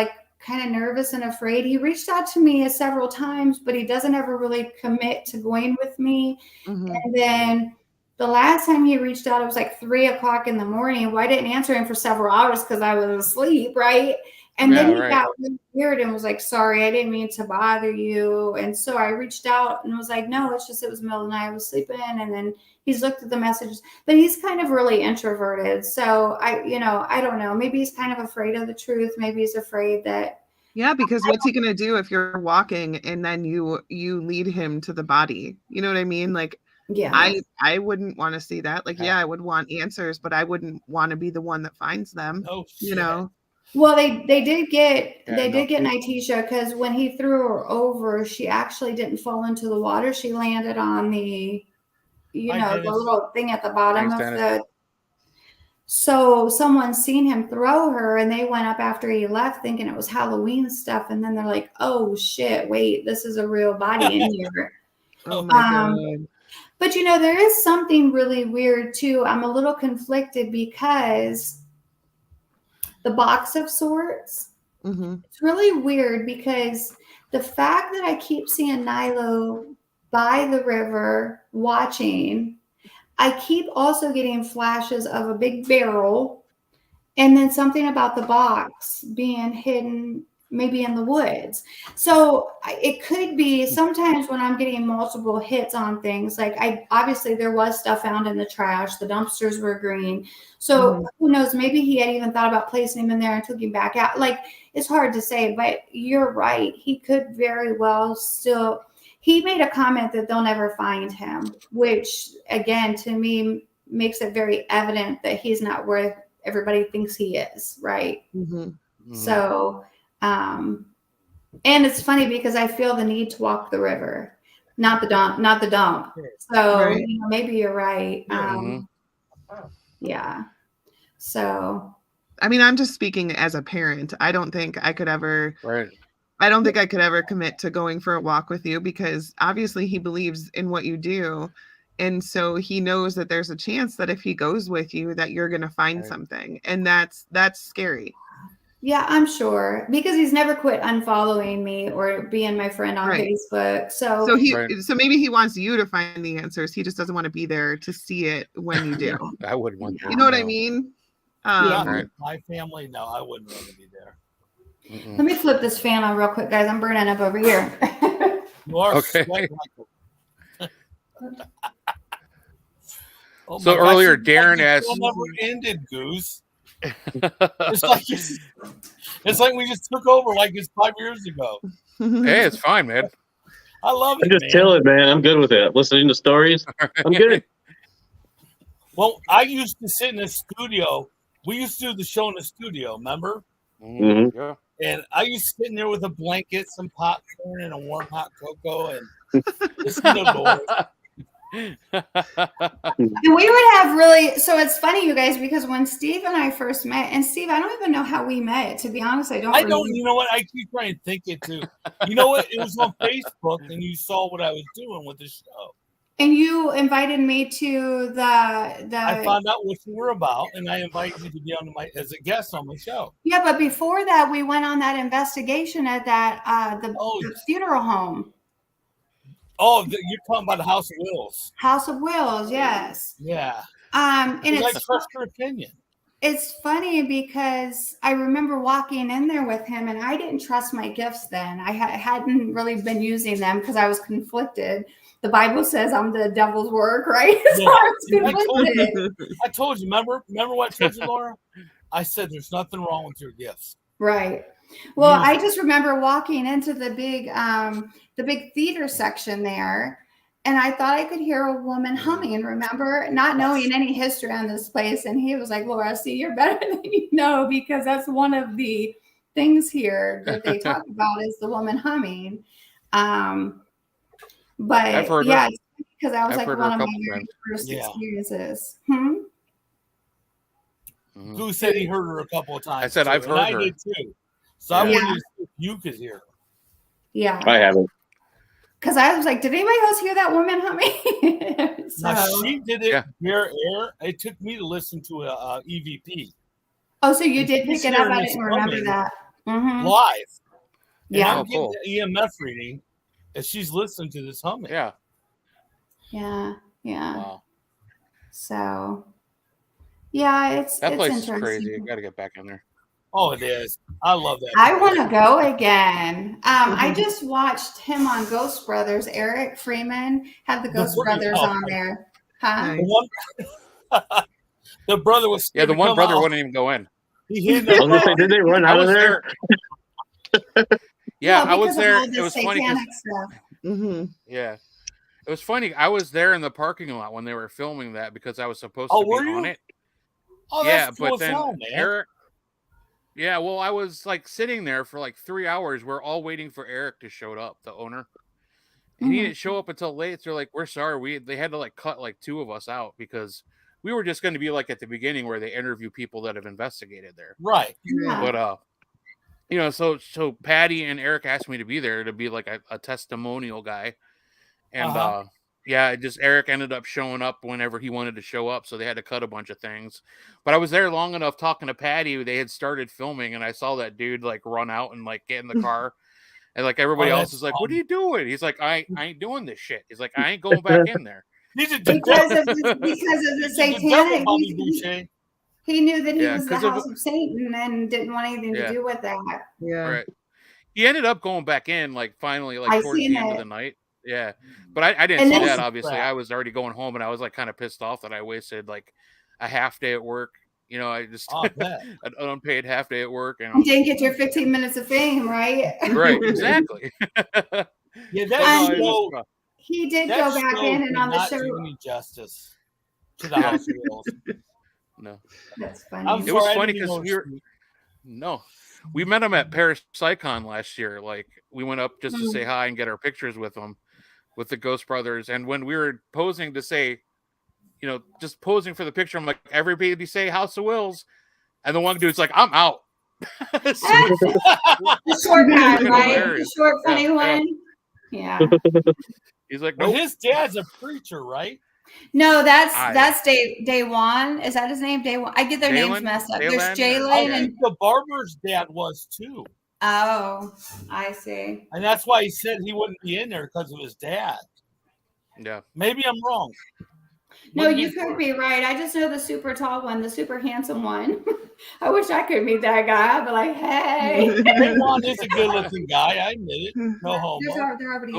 nervous and afraid. He reached out to me several times, but he doesn't ever really commit to going with me. Mm-hmm. And then the last time he reached out, it was like 3:00 in the morning. Well, I didn't answer him for several hours because I was asleep, right? And then he got really weird and was like, sorry, I didn't mean to bother you. And so I reached out and was like, no, it's just it was middle of the night. I was sleeping. And then he's looked at the messages, but he's kind of really introverted. So I don't know. Maybe he's kind of afraid of the truth. Maybe he's afraid that. Yeah, because what's he going to do if you're walking and then you lead him to the body? You know what I mean? Like, yeah, I wouldn't want to see that. Like, yeah, I would want answers, but I wouldn't want to be the one that finds them. Oh, you know? Well, they did get Nitisha, because when he threw her over, she actually didn't fall into the water. She landed on the, the little thing at the bottom of the. So someone seen him throw her, and they went up after he left thinking it was Halloween stuff, and then they're like, "Oh shit! Wait, this is a real body in here." Oh my God. But there is something really weird too. I'm a little conflicted because the box of sorts. Mm-hmm. It's really weird because the fact that I keep seeing Nilo by the river watching, I keep also getting flashes of a big barrel and then something about the box being hidden maybe in the woods. So it could be sometimes when I'm getting multiple hits on things, like obviously there was stuff found in the trash. The dumpsters were green. So who knows, maybe he had even thought about placing him in there and took him back out. Like, it's hard to say, but you're right. He could very well still, he made a comment that they'll never find him, which again, to me, makes it very evident that he's not where everybody thinks he is. Right. So, and it's funny because I feel the need to walk the river, not the dump. So maybe you're right. Yeah. So, I mean, I'm just speaking as a parent. I don't think I could ever. Right. I don't think I could ever commit to going for a walk with you because obviously he believes in what you do. And so he knows that there's a chance that if he goes with you, that you're going to find something. And that's scary. Yeah, I'm sure, because he's never quit unfollowing me or being my friend on Facebook. So maybe he wants you to find the answers. He just doesn't want to be there to see it when you do. I wouldn't want that. You know what I mean? My family, no, I wouldn't want to be there. Let me flip this fan on real quick, guys. I'm burning up over here. You are okay. So earlier, Darren asked. Never ended, Goose. It's like we just took over like it's 5 years ago. Hey, it's fine, man. I love it. I'm just chilling, man. I'm good with it. Listening to stories, I'm good. Well, I used to sit in the studio. We used to do the show in the studio, remember? Mm-hmm. Yeah. And I used to sit in there with a blanket, some popcorn, and a warm hot cocoa, and listen to noise. And we would have really, so it's funny, you guys, because when Steve and I first met, and Steve, I don't even know how we met, to be honest. I don't, you know what? I keep trying to think it too. You know what? It was on Facebook and you saw what I was doing with the show. And you invited me to I found out what you were about, and I invited you to be on as a guest on my show. Yeah, but before that, we went on that investigation at that the funeral home. Oh, you're talking about the House of Wills. House of Wills, yes. Yeah. And I trust your opinion. It's funny because I remember walking in there with him, and I didn't trust my gifts then. I hadn't really been using them because I was conflicted. The Bible says I'm the devil's work, right? So I was I told you. Remember what I told you, Laura? I said there's nothing wrong with your gifts. Right. Well, I just remember walking into the big theater section there, and I thought I could hear a woman humming, remember? Not knowing any history on this place. And he was like, Laura, see, you're better than you know, because that's one of the things here that they talk about is the woman humming. But I've heard because I was like one of my very first experiences. Who said he heard her a couple of times? I said I've heard her. I did too. So I wanted to see if you could hear her. Yeah. I haven't. Because I was like, did anybody else hear that woman humming? Now, she did it bare air. It took me to listen to a EVP. Oh, so you did pick it up? I didn't remember that. Live. Yeah. I'm getting the EMF reading as she's listening to this humming. Yeah. Yeah. Wow. So, yeah, that place is interesting. crazy. You got to get back in there. Oh, it is. I love that. I want to go again. I just watched him on Ghost Brothers. Eric Freeman had the Ghost Brothers on there. Huh? The brother was the one brother wouldn't even go in. Did they run out of there? Yeah, I was there. It was funny. Yeah, it was funny. I was there in the parking lot when they were filming that because I was supposed to be on it. Oh, yeah, that's but then Yeah, well, I was like sitting there for like 3 hours. We're all waiting for Eric to show up, the owner. And he didn't show up until late. So they're like, we're sorry. They had to like cut like 2 of us out because we were just going to be like at the beginning where they interview people that have investigated there. Right. Yeah. But you know, so Patty and Eric asked me to be there to be like a testimonial guy. And yeah, just Eric ended up showing up whenever he wanted to show up, so they had to cut a bunch of things. But I was there long enough talking to Patty. They had started filming, and I saw that dude like run out and like get in the car, and like everybody else is like, "What are you doing?" He's like, "I ain't doing this shit." He's like, "I ain't going back in there." Because of the satanic. He knew that he was the house of Satan and didn't want anything to do with that. Yeah. Right. He ended up going back in, like finally, like towards the end of the night. Yeah, but I didn't see that. Obviously, I was already going home, and I was like kind of pissed off that I wasted like a half day at work. You know, I just an unpaid half day at work, and you didn't get your 15 minutes of fame, right? Right, exactly. Yeah, that he did go back in and on the show. Do any justice to the House of Wills. No, that's funny. It was funny because we met him at Parapsychon last year. Like we went up just to say hi and get our pictures with them, with the Ghost Brothers. And when we were posing to say, you know, just posing for the picture, I'm like, everybody say House of Wills, and the one dude's like, I'm out. The short guy, right? The short, funny one. Yeah. He's like, nope. Well, his dad's a preacher, right? No, that's Day One. Is that his name? Day One. I get their names messed up. There's Jalen and the barber's dad was too. Oh, I see. And that's why he said he wouldn't be in there because of his dad. Yeah. Maybe I'm wrong. No, you could be right. I just know the super tall one, the super handsome one. I wish I could meet that guy. I'd be like, hey. Raymond is a good-looking guy. I admit it. No homo. They're already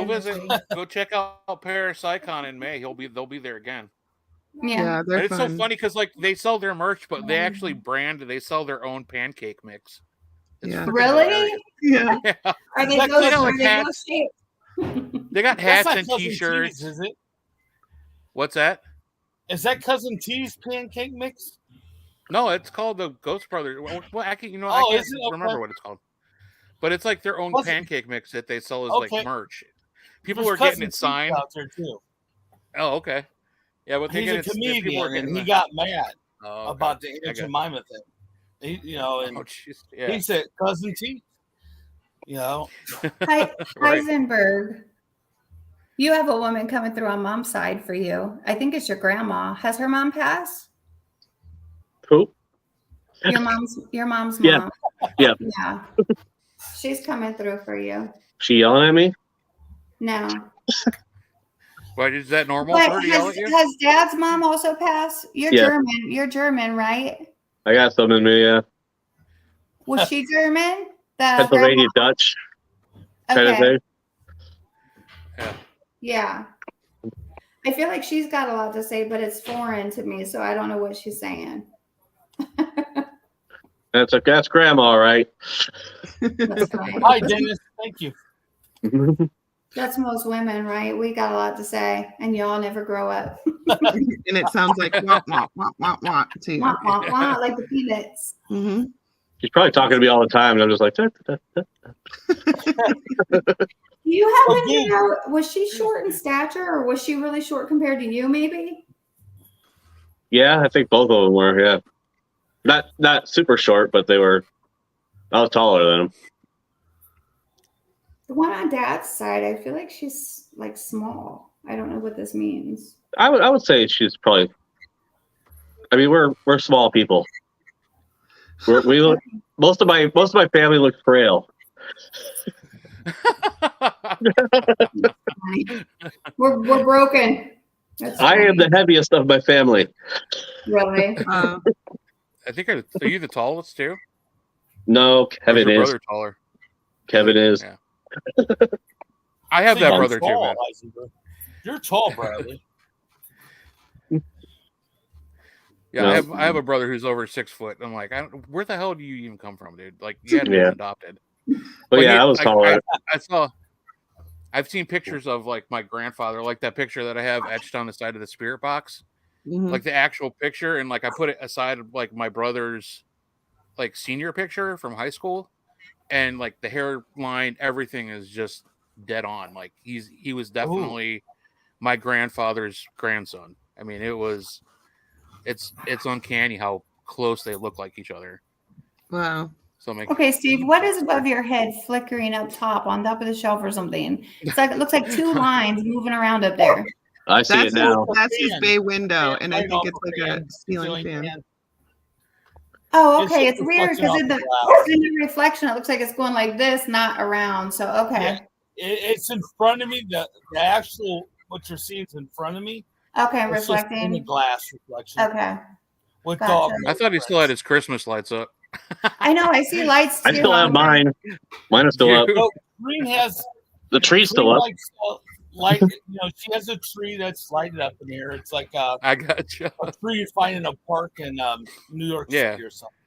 go check out Parapsychon in May. They'll be there again. Yeah, they're it's fun. so funny because like they sell their merch, but they actually they sell their own pancake mix. It's really? Yeah. Are they ghost shaped? They got hats and T-shirts. Is it? What's that? Is that Cousin T's pancake mix? No, it's called the Ghost Brothers. Well, I can't remember what it's called. But it's like their own pancake mix that they sell as like merch. People are getting it signed out there too. Oh, okay. Yeah, but he's a comedian, and he got mad about the Ancient Mima thing. He said, "Cousin T." You know, Heisenberg. You have a woman coming through on mom's side for you. I think it's your grandma. Has her mom passed? Who? Your mom's mom. Yeah. Yeah. She's coming through for you. She yelling at me? No. Why is that normal? Has Dad's mom also passed? You're German. You're German, right? I got some in me, yeah. Was she German? Pennsylvania Dutch. Okay. Yeah. I feel like she's got a lot to say, but it's foreign to me, so I don't know what she's saying. That's grandma, right? That's right. Hi, Dennis. Thank you. That's most women, right? We got a lot to say, and y'all never grow up. And it sounds like wah, wah, wah, wah, wah, to you. Wah, wah, wah, like the peanuts. Mm-hmm. She's probably talking to me all the time, and I'm just like, Do you happen to know, was she short in stature, or was she really short compared to you, maybe? Yeah, I think both of them were, yeah. Not super short, but I was taller than them. The one on Dad's side, I feel like she's like small. I don't know what this means. I would say she's probably. I mean, we're small people. We look. Most of my family looks frail. We're broken. I am the heaviest of my family. Really? I think are you the tallest too? No, Kevin is. Brother taller. Kevin is. Yeah. I have that brother too, man. You're tall, Bradley. Yeah, no. I have a brother who's over 6 foot. I'm like, where the hell do you even come from, dude? Like, you had to be adopted. But yeah, I was taller. I've seen pictures of like my grandfather, like that picture that I have etched on the side of the spirit box, like the actual picture, and like I put it aside like my brother's like senior picture from high school, and like the hairline, everything is just dead on. Like he was definitely my grandfather's grandson. I mean, it's uncanny how close they look like each other. Wow. So okay, Steve, what is above your head flickering up top on top of the shelf or something? It's like, it looks like two lines moving around up there. I see it now. That's his bay window, and I think it's like a ceiling fan. Oh, okay. It's weird because in the reflection, it looks like it's going like this, not around. So, okay. Yeah, it's in front of me. The actual, what you're seeing is in front of me. Okay, it's reflecting. In the glass reflection. Okay. With Gotcha. I thought he still had his Christmas lights up. I know. I see lights too. I still have mine. Mine is still up. So Green has the tree's still up. Light, she has a tree that's lighted up in here. It's like I got you. A tree you find in a park in New York City or something.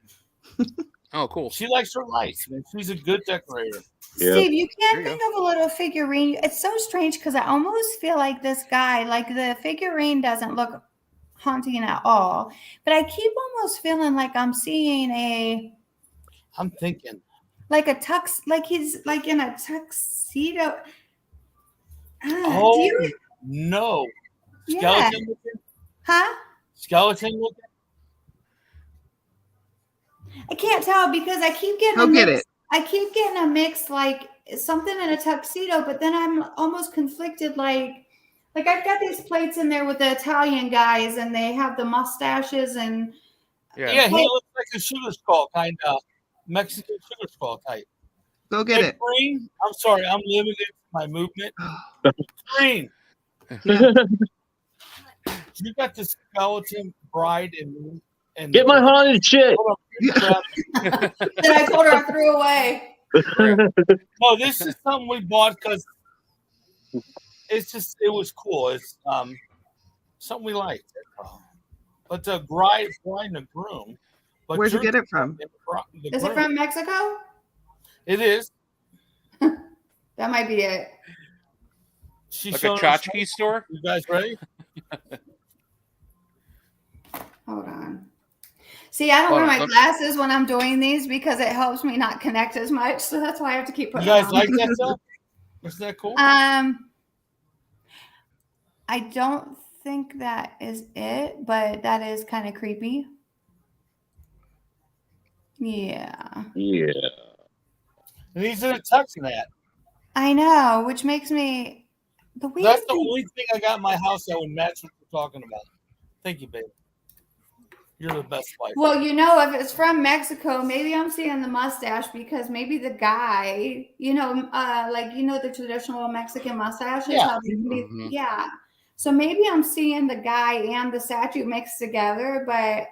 Oh, cool. She likes her lights. Man. She's a good decorator. Steve, you can't think of a little figurine. It's so strange because I almost feel like this guy, like the figurine doesn't look haunting at all, but I keep almost feeling like I'm seeing I'm thinking like a tux, like he's like in a tuxedo. No. Yeah. Skeleton looking? Huh? Skeleton looking? I can't tell because I keep getting I keep getting a mix like something in a tuxedo, but then I'm almost conflicted like I've got these plates in there with the Italian guys and they have the mustaches and he looks like a sugar skull kind of Mexican sugar skull type. Go get it. Green, I'm sorry, I'm limited to my movement. Green. You got the skeleton bride and get my haunted shit. Then I told her I threw away. No, this is something we bought because it was cool. It's something we liked. But the bride and the groom. But where'd you get it from? Is it from Mexico? It is. That might be it. She's like a tchotchke store? You guys ready? Hold on. See, I don't wear my glasses when I'm doing these because it helps me not connect as much. So that's why I have to keep putting You guys like that stuff? Isn't that cool? I don't think that is it, but that is kind of creepy. Yeah. Yeah. And he's in a tux in that. I know, which makes me That's the only thing I got in my house that would match what you're talking about. Thank you, baby. You're the best wife. Well, if it's from Mexico, maybe I'm seeing the mustache because maybe the guy, the traditional Mexican mustache is how they can be. Mm-hmm. Yeah. So maybe I'm seeing the guy and the statue mixed together, but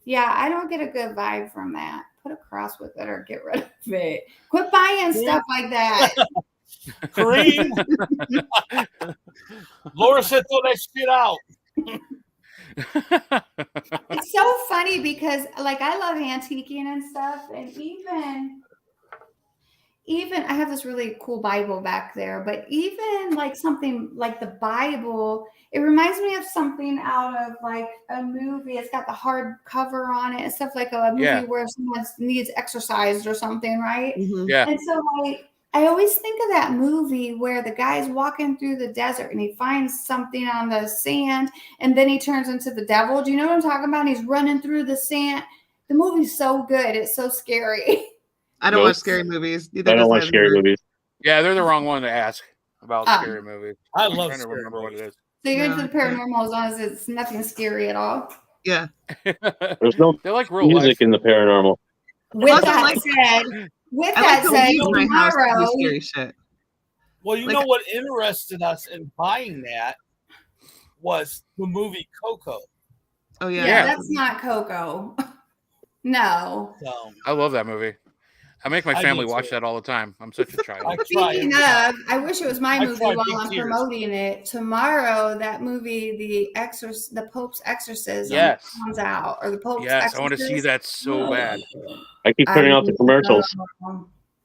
yeah, I don't get a good vibe from that. Put a cross with it or get rid of it. Quit buying stuff like that. Green. Laura said, throw that shit out. It's so funny because I love antiquing and stuff, and even I have this really cool Bible back there, but even something like the Bible, it reminds me of something out of a movie. It's got the hard cover on it and stuff, like a movie where someone needs exercised or something, right? Mm-hmm. Yeah. And so I always think of that movie where the guy's walking through the desert and he finds something on the sand and then he turns into the devil. Do you know what I'm talking about? And he's running through the sand. The movie's so good. It's so scary. I don't watch scary movies. I don't watch scary movies. Yeah, they're the wrong one to ask about scary movies. I love trying to remember what it is. So you're into the paranormal as long as it's nothing scary at all. Yeah. There's no they like real music life. in the paranormal. With that said, tomorrow. Scary shit. Well, you know what interested us in buying that was the movie Coco. Oh yeah. Yeah, that's not Coco. No. I love that movie. I make my family watch that all the time. I'm such a child. Speaking of, I wish it was my movie while I'm promoting it. Tomorrow, that movie, the Pope's Exorcism, comes out, or the Pope's Exorcism. I want to see that so bad. I keep turning off the commercials.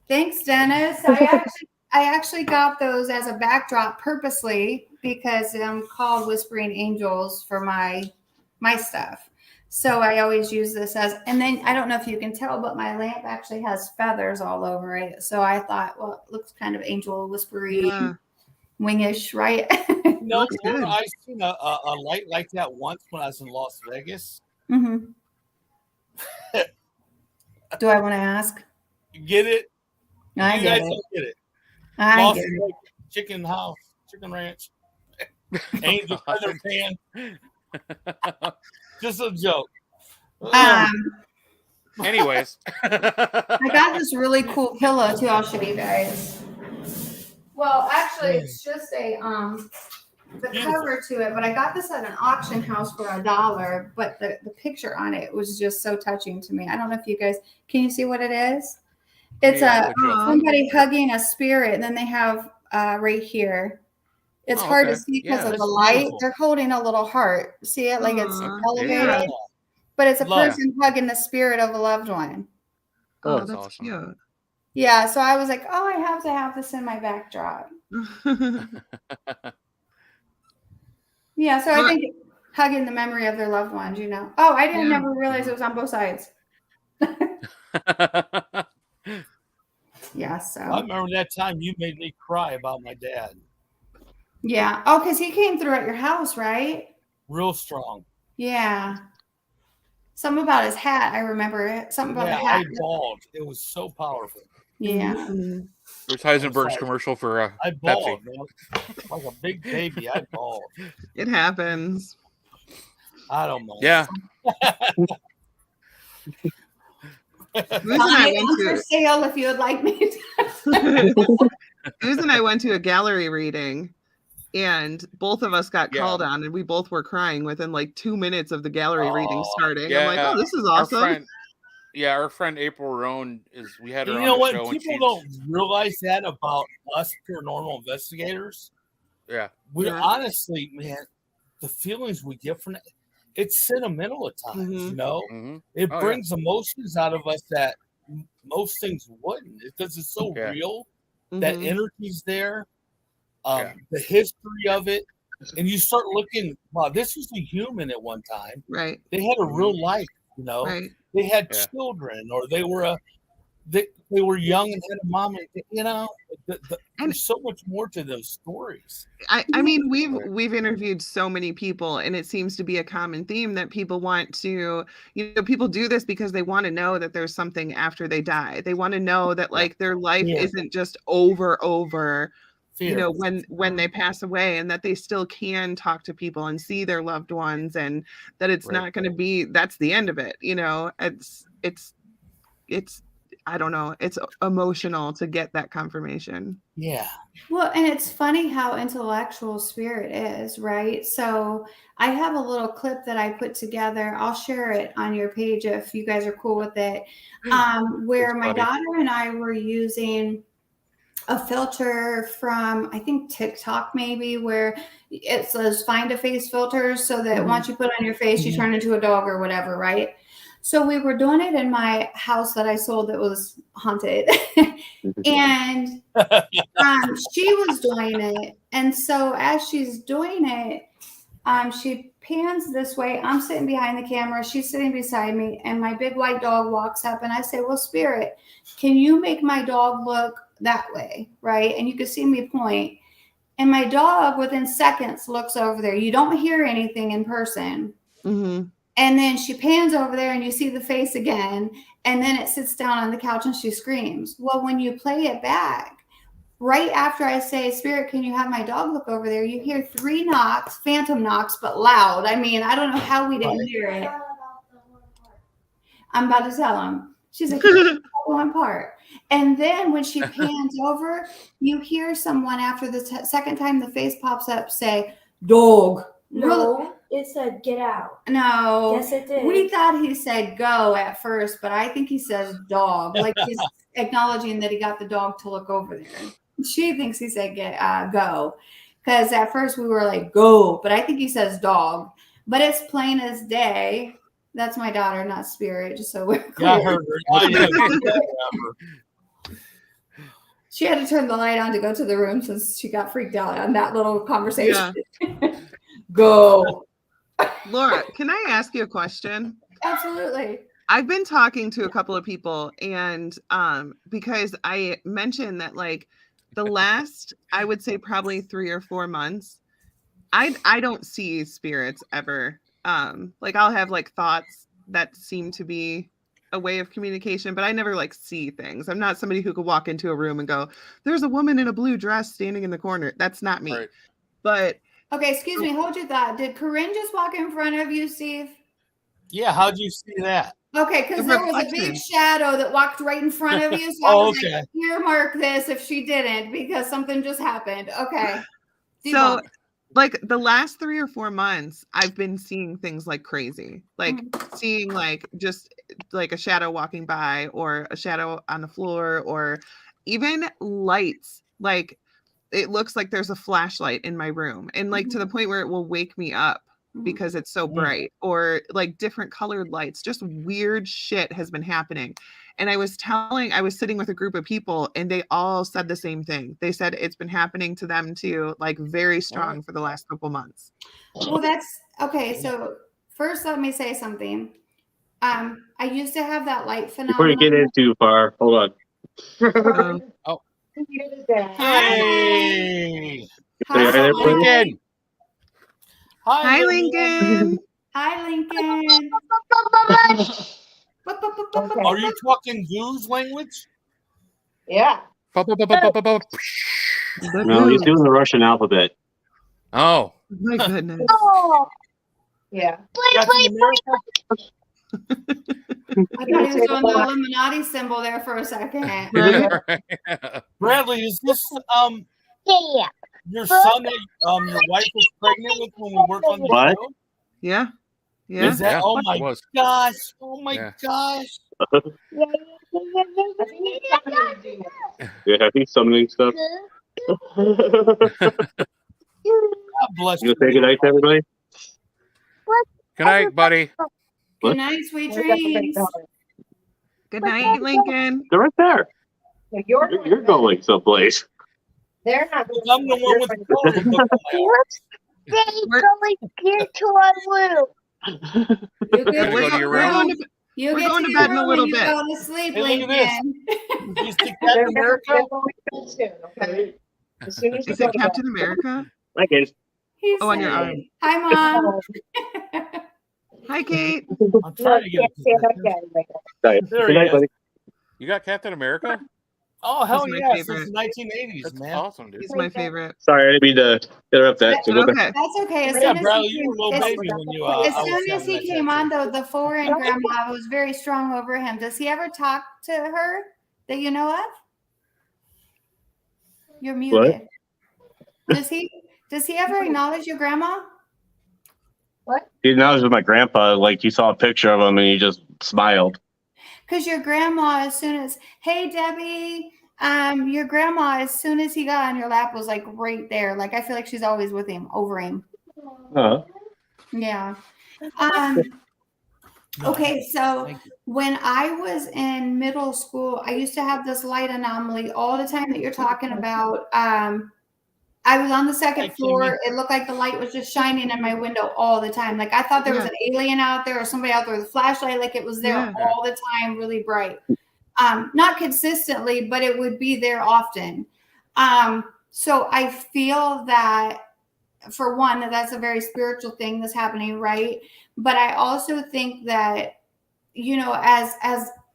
Thanks, Dennis. I actually got those as a backdrop purposely because I'm called Whispering Angels for my stuff. So I always use this as, and then I don't know if you can tell, but my lamp actually has feathers all over it. So I thought, well, it looks kind of angel whispery, wingish, right? No, I've seen a light like that once when I was in Las Vegas. Mm-hmm. Do I want to ask? Get it? I you get guys it. don't get it. I Lost get it. Lake Chicken House, Chicken Ranch, Angel Feather Pan. Just a joke. Anyways, I got this really cool pillow too. I'll show you guys. Well, actually, it's just a the cover to it, but I got this at an auction house for $1. But the picture on it was just so touching to me. I don't know if you guys can you see what it is. It's somebody hugging a spirit, and then they have right here. It's hard to see because of the light. Beautiful. They're holding a little heart. See it like it's elevated, but it's a person hugging the spirit of a loved one. Oh, that's awesome. Cute. Yeah, so I was like, oh, I have to have this in my backdrop. Yeah, so I think hugging the memory of their loved ones, you know. Oh, I didn't never realize it was on both sides. Yeah, so. I remember that time you made me cry about my dad. Yeah. Oh, because he came through at your house, right? Real strong. Yeah. Something about his hat. I remember it. Something about the hat. I bawled. It was so powerful. Yeah. There's Heisenberg's commercial for I bawled, Pepsi. Man. Like a big baby. I bawled. It happens. I don't know. Yeah. I went to for sale if you would like me to. Susan and I went to a gallery reading, and both of us got called on, and we both were crying within like 2 minutes of the gallery reading starting. Yeah, I'm like, oh, this is awesome. Our friend April Roan we had her on the show. People don't realize that about us paranormal investigators. Yeah. Honestly, man, the feelings we get from it, it's sentimental at times, you know? Mm-hmm. It brings emotions out of us that most things wouldn't, because it's so real. That energy's there. The history of it. And you start looking, wow, this was a human at one time. Right. They had a real life, you know? Right. They had children, or they were they were young and had a mom, you know. There's so much more to those stories. I mean, we've interviewed so many people, and it seems to be a common theme that people want to, you know, people do this because they want to know that there's something after they die. They want to know that like their life isn't just over, you know, when they pass away, and that they still can talk to people and see their loved ones, and that it's not going to be, that's the end of it. You know, it's, I don't know. It's emotional to get that confirmation. Yeah. Well, and it's funny how intellectual spirit is, right? So I have a little clip that I put together. I'll share it on your page if you guys are cool with it. Where my daughter and I were using a filter from, I think, TikTok maybe, where it says find a face filter, so that once you put on your face, you turn into a dog or whatever, right? So we were doing it in my house that I sold that was haunted. And she was doing it. And so as she's doing it, she pans this way. I'm sitting behind the camera. She's sitting beside me. And my big white dog walks up, and I say, well, Spirit, can you make my dog look that way? Right. And you can see me point. And my dog within seconds looks over there. You don't hear anything in person. Mm-hmm. And then she pans over there, and you see the face again. And then it sits down on the couch and she screams. Well, when you play it back, right after I say, Spirit, can you have my dog look over there? You hear 3 knocks, phantom knocks, but loud. I mean, I don't know how we didn't hear it. I'm about to tell him. She's like, one part. And then when she pans over, you hear someone after the second time the face pops up say, dog. No, it said get out. No. Yes, it did. We thought he said go at first, but I think he says dog. Like he's acknowledging that he got the dog to look over there. She thinks he said go. Because at first we were like, go. But I think he says dog. But it's plain as day. That's my daughter, not Spirit, just so we're clear. Yeah, I heard her. She had to turn the light on to go to the room since she got freaked out on that little conversation. Yeah. Go. Laura, can I ask you a question? Absolutely. I've been talking to a couple of people, and because I mentioned that like the last, I would say probably 3 or 4 months, I don't see spirits ever. Like I'll have like thoughts that seem to be a way of communication, but I never like see things. I'm not somebody who could walk into a room and go, "There's a woman in a blue dress standing in the corner." That's not me. Right. But okay, excuse me, hold your thought. Did Corinne just walk in front of you, Steve? Yeah, how'd you see that? Okay, because there was a big shadow that walked right in front of you. So I was like, earmark this if she didn't, because something just happened. Okay. So like the last 3 or 4 months, I've been seeing things like crazy, like seeing like just like a shadow walking by, or a shadow on the floor, or even lights. Like it looks like there's a flashlight in my room, and like to the point where it will wake me up because it's so bright, or like different colored lights. Just weird shit has been happening. And I was sitting with a group of people, and they all said the same thing. They said it's been happening to them too, like very strong for the last couple months. Well, that's okay. So first, let me say something. I used to have that light phenomenon. Before you get in too far, hold on. Oh. Hey. Hi, Lincoln. Hi, Lincoln. Hi, Lincoln. Are you talking Goose language? Yeah. No, he's doing the Russian alphabet. Oh. My goodness. Oh. Yeah. I thought he was doing the Illuminati symbol there for a second. Right? Bradley, is this your son that your wife was pregnant with when we worked on the show? Yeah. Yeah. Is that? Oh my gosh! Oh my gosh! Yeah, I think summoning stuff. God bless you. You say good night to everybody? Good night, buddy. Good night, sweet dreams. Good night, Lincoln. They're right there. You're going someplace. They're not. I'm the one with the coloring book on my arm. They're going into our room. We're going to bed in a little bit. Go to sleep, Hey, look at Lincoln. this. You see Captain America? Okay. As soon as Is it Captain America? Hi, kids. On your arm. Hi, Mom. Hi, Kate. I'm trying to get it. There Good he night, is. buddy. You got Captain America? Oh, hell He's my yeah. favorite. Since the 1980s, That's man. awesome, dude. He's my favorite. Sorry, I didn't mean to interrupt that. So go back. Okay. That's okay. As Yeah, soon as Bradley, he you were a little baby when you as I was soon as having he that came on, tattoo. though, the foreign grandma was very strong over him. Does he ever talk to her that you know of? You're muted. Does he ever acknowledge your grandma? What? He acknowledged with my grandpa, like he saw a picture of him and he just smiled. Because your grandma, as soon as, hey, Debbie, your grandma, as soon as he got on your lap, was like right there. Like, I feel like she's always with him, over him. Yeah. Okay, so when I was in middle school, I used to have this light anomaly all the time that you're talking about. I was on the second floor. It looked like the light was just shining in my window all the time. Like I thought there was an alien out there or somebody out there with a flashlight. Like it was there all the time, really bright. Not consistently, but it would be there often. So I feel that, for one, that's a very spiritual thing that's happening, right? But I also think that, you know, as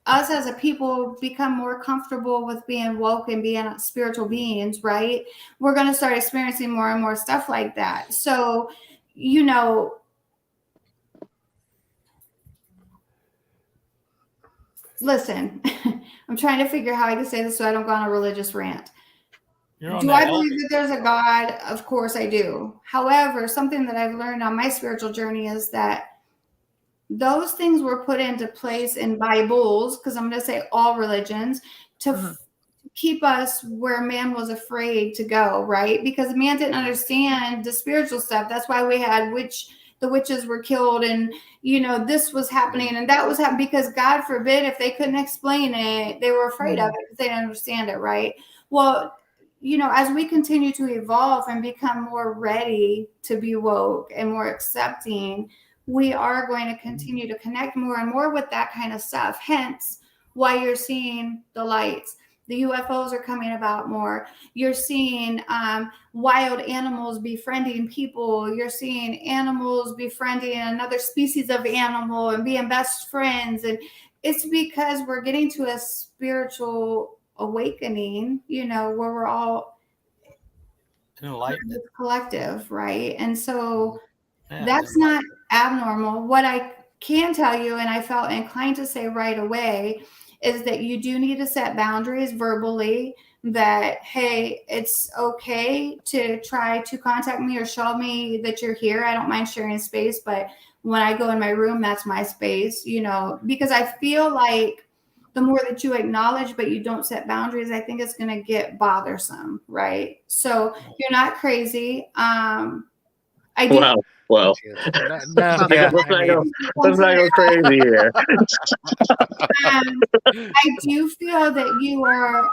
us as a people become more comfortable with being woke and being spiritual beings, right? We're going to start experiencing more and more stuff like that. So, you know, listen, I'm trying to figure out how I can say this so I don't go on a religious rant. Do I believe that there's a God? Of course I do. However, something that I've learned on my spiritual journey is that those things were put into place in Bibles, because I'm going to say all religions, to keep us where man was afraid to go, right? Because man didn't understand the spiritual stuff. That's why we had the witches were killed, and, you know, this was happening and that was happening, because God forbid, if they couldn't explain it, they were afraid of it because they didn't understand it, right? Well, you know, as we continue to evolve and become more ready to be woke and more accepting, we are going to continue to connect more and more with that kind of stuff. Hence why you're seeing the lights. The UFOs are coming about more. You're seeing wild animals befriending people. You're seeing animals befriending another species of animal and being best friends. And it's because we're getting to a spiritual awakening, you know, where we're all collective, right? And so that's not abnormal. What I can tell you, and I felt inclined to say right away, is that you do need to set boundaries verbally that, hey, it's okay to try to contact me or show me that you're here. I don't mind sharing space, but when I go in my room, that's my space, you know, because I feel like the more that you acknowledge, but you don't set boundaries, I think it's going to get bothersome. Right. So you're not crazy. I do. Wow. Well, let's not go crazy here. I do feel that you are.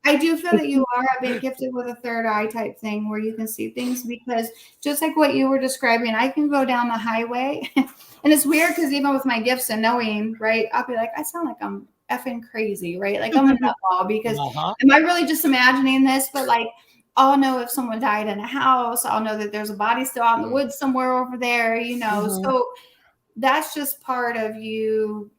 I do feel that you are a bit gifted with a third eye type thing, where you can see things. Because just like what you were describing, I can go down the highway, and it's weird because even with my gifts and knowing, right, I'll be like, I sound like I'm effing crazy, right? Like I'm a nutball because am I really just imagining this? But like, I'll know if someone died in a house. I'll know that there's a body still out in the woods somewhere over there, you know. So that's just part of you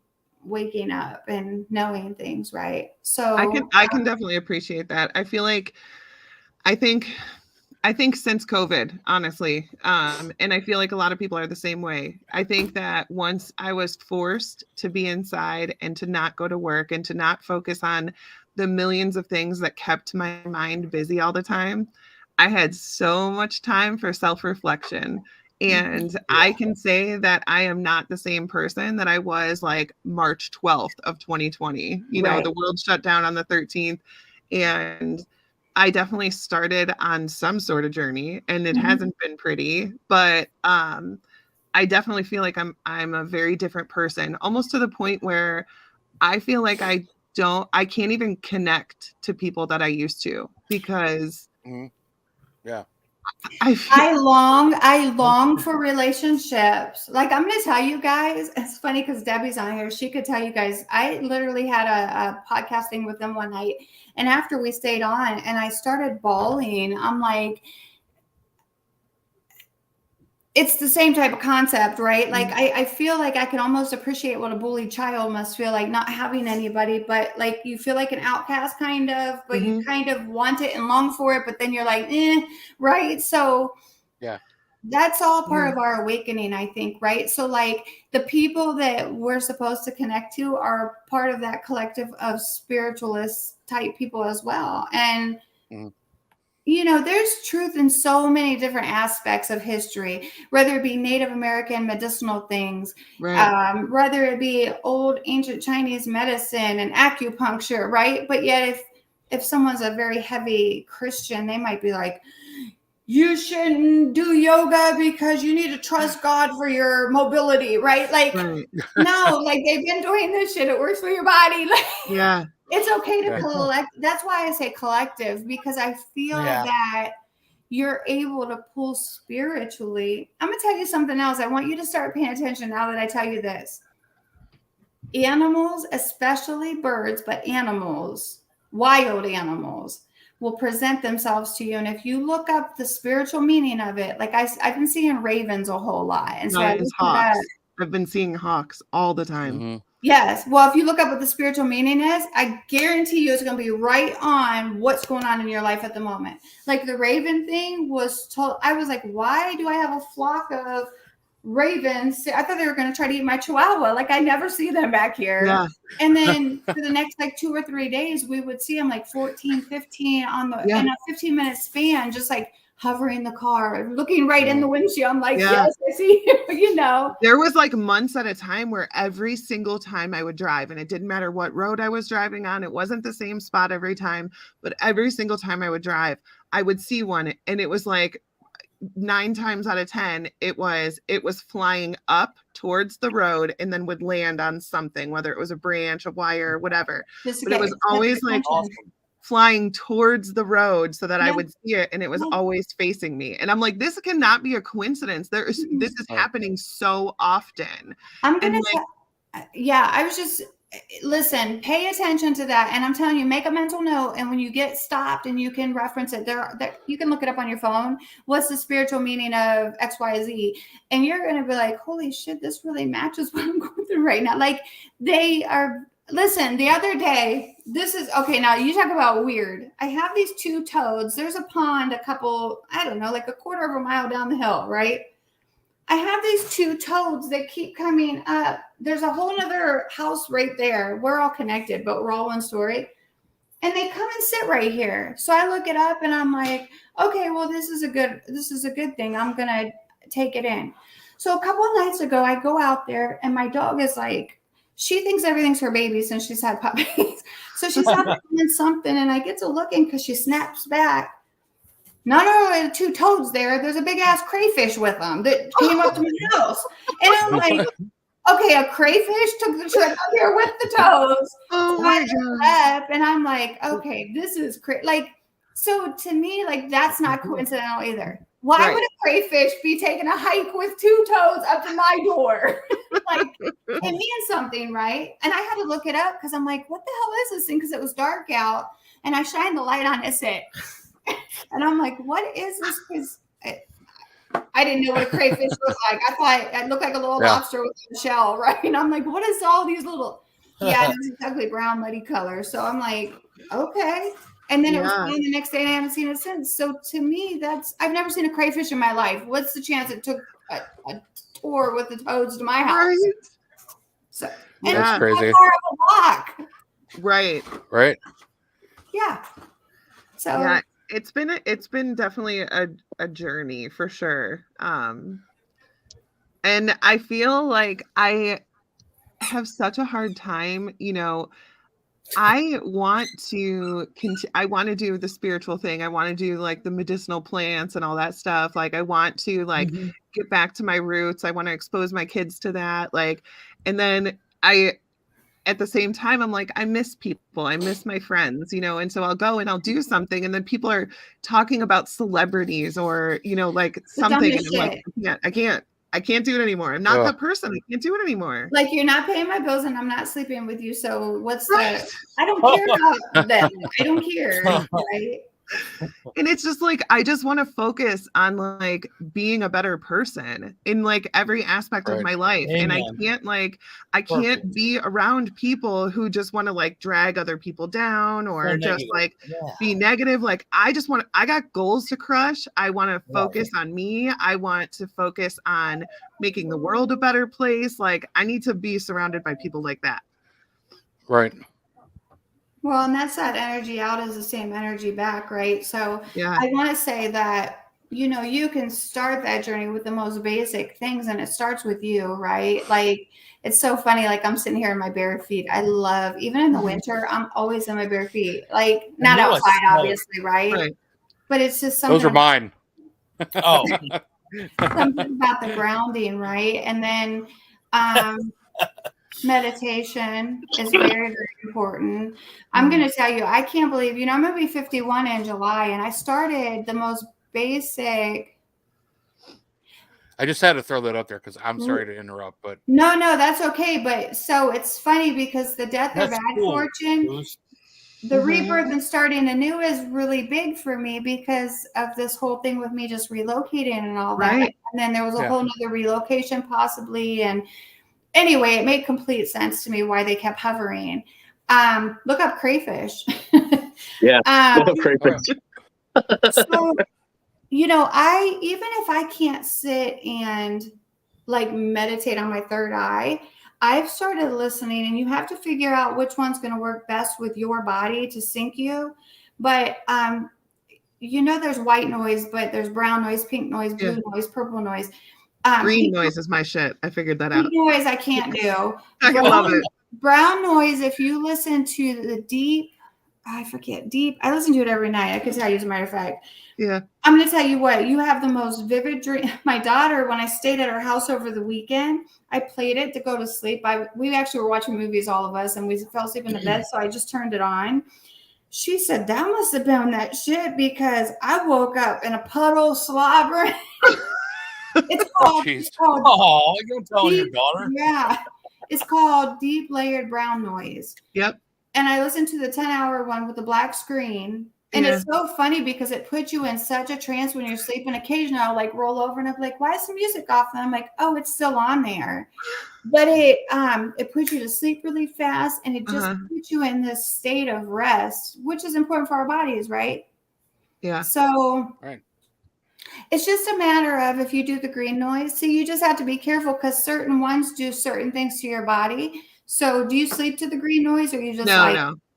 waking up and knowing things, right? So I can definitely appreciate that. I feel like I think since COVID, honestly, and I feel like a lot of people are the same way. I think that once I was forced to be inside and to not go to work and to not focus on the millions of things that kept my mind busy all the time, I had so much time for self-reflection. And I can say that I am not the same person that I was like March 12th of 2020. You know, the world shut down on the 13th, and I definitely started on some sort of journey, and it hasn't been pretty, but I definitely feel like I'm a very different person, almost to the point where I feel like I can't even connect to people that I used to, because I long for relationships. Like, I'm going to tell you guys, it's funny because Debbie's on here. She could tell you guys, I literally had a podcasting with them one night, and after we stayed on and I started bawling, I'm like, it's the same type of concept, right? Like, I feel like I can almost appreciate what a bullied child must feel like, not having anybody, but like you feel like an outcast kind of, but you kind of want it and long for it, but then you're like, right? So that's all part of our awakening, I think, right? So like the people that we're supposed to connect to are part of that collective of spiritualist type people as well. And you know, there's truth in so many different aspects of history, whether it be Native American medicinal things, whether it be old ancient Chinese medicine and acupuncture, right? But yet if someone's a very heavy Christian, they might be like, you shouldn't do yoga because you need to trust God for your mobility, right? Like, no, like they've been doing this shit. It works for your body. Like, it's okay to collect. That's why I say collective, because I feel that you're able to pull spiritually. I'm going to tell you something else. I want you to start paying attention now that I tell you this. Animals, especially birds, but animals, wild animals, will present themselves to you. And if you look up the spiritual meaning of it, like I've been seeing ravens a whole lot. And so I've been seeing hawks all the time. Yes. Well, if you look up what the spiritual meaning is, I guarantee you it's going to be right on what's going on in your life at the moment. Like the raven thing was told, I was like, why do I have a flock of ravens? I thought they were going to try to eat my chihuahua. Like I never see them back here. And then for the next like 2 or 3 days, we would see them like 14, 15 on the in a 15-minute span, just like hovering the car, looking right in the windshield. I'm like, yes, I see you, you know. There was like months at a time where every single time I would drive, and it didn't matter what road I was driving on, it wasn't the same spot every time, but every single time I would drive, I would see one, and it was like 9 times out of 10, it was flying up towards the road and then would land on something, whether it was a branch, a wire, whatever. But it was always like flying towards the road so that I would see it, and it was always facing me. And I'm like, this cannot be a coincidence. This is happening so often. I'm gonna I was just listen, pay attention to that. And I'm telling you, make a mental note. And when you get stopped and you can reference it, there you can look it up on your phone. What's the spiritual meaning of XYZ? And you're going to be like, holy shit, this really matches what I'm going through right now. Like they are, listen, the other day, this is, okay, now you talk about weird. I have these two toads. There's a pond a couple, I don't know, like a quarter of a mile down the hill, right? I have these two toads that keep coming up. There's a whole nother house right there. We're all connected, but we're all one story. And they come and sit right here. So I look it up and I'm like, okay, well, this is a good thing. I'm going to take it in. So a couple of nights ago, I go out there and my dog is like, she thinks everything's her baby since she's had puppies. So she's doing something and I get to looking because she snaps back. Not only the two toads there's a big ass crayfish with them that came up to my house. And I'm like, okay, a crayfish took the trip up here with the toads. Oh my God. And I'm like, okay, this is like, so to me, like, that's not coincidental either. Why would a crayfish be taking a hike with two toads up to my door? Like, it means something, right? And I had to look it up because I'm like, what the hell is this thing? Because it was dark out and I shined the light on it, said, and I'm like, what is this? Because I didn't know what a crayfish looked like. I thought it looked like a little lobster with a shell, right? And I'm like, what is all these little, it's ugly brown, muddy color. So I'm like, okay. And then it was gone the next day and I haven't seen it since. So to me, I've never seen a crayfish in my life. What's the chance it took a tour with the toads to my house? Right. So, and that's crazy. Right. Right. Yeah. So yeah. It's been definitely a journey for sure. And I feel like I have such a hard time, I want to do the spiritual thing. I want to do like the medicinal plants and all that stuff. Like I want to get back to my roots. I want to expose my kids to that. Like, and then at the same time, I'm like, I miss people. I miss my friends, and so I'll go and I'll do something. And then people are talking about celebrities or, like something. And I'm like, I can't do it anymore. I'm not that person. I can't do it anymore. Like you're not paying my bills and I'm not sleeping with you. So what's the, I don't care about them. I don't care. Right. And it's just like, I just want to focus on like being a better person in like every aspect of my life. Amen. And I can't be around people who just want to like drag other people down or just like be negative. Like I got goals to crush. I want to focus on me. I want to focus on making the world a better place. Like I need to be surrounded by people like that. Right. Well, and that's that energy out is the same energy back, right? So I want to say that, you can start that journey with the most basic things and it starts with you, right? Like, it's so funny. Like I'm sitting here in my bare feet. I love, even in the winter, I'm always in my bare feet, like not outside, obviously, right? But it's just something. Those are mine. Something about the grounding, right? And then, meditation is very, very important. I'm going to tell you, I can't believe, I'm going to be 51 in July and I started the most basic. I just had to throw that out there because I'm sorry to interrupt, but no, that's okay. But so it's funny because the death of bad fortune, the rebirth and starting anew is really big for me because of this whole thing with me just relocating and all that. And then there was a whole nother relocation possibly. And anyway, it made complete sense to me why they kept hovering. Look up crayfish. Look up crayfish. So, even if I can't sit and like meditate on my third eye, I've started listening, and you have to figure out which one's going to work best with your body to sync you. But there's white noise, but there's brown noise, pink noise, blue noise, purple noise. Green noise is my shit. I figured that out. Green noise I can't do. I love it. Brown noise, if you listen to the deep, I listen to it every night. I could tell you, as a matter of fact. Yeah. I'm going to tell you what, you have the most vivid dream. My daughter, when I stayed at her house over the weekend, I played it to go to sleep. We actually were watching movies, all of us, and we fell asleep in the bed, so I just turned it on. She said, that must have been that shit because I woke up in a puddle slobbering. It's called oh, you're telling your daughter. Yeah. It's called Deep Layered Brown Noise. Yep. And I listened to the 10-hour one with the black screen. And it's so funny because it puts you in such a trance when you're sleeping. Occasionally I'll like roll over and I'm like, why is the music off? And I'm like, oh, it's still on there. But it puts you to sleep really fast and it just puts you in this state of rest, which is important for our bodies, right? Yeah. So it's just a matter of if you do the green noise. So you just have to be careful because certain ones do certain things to your body. So do you sleep to the green noise or you just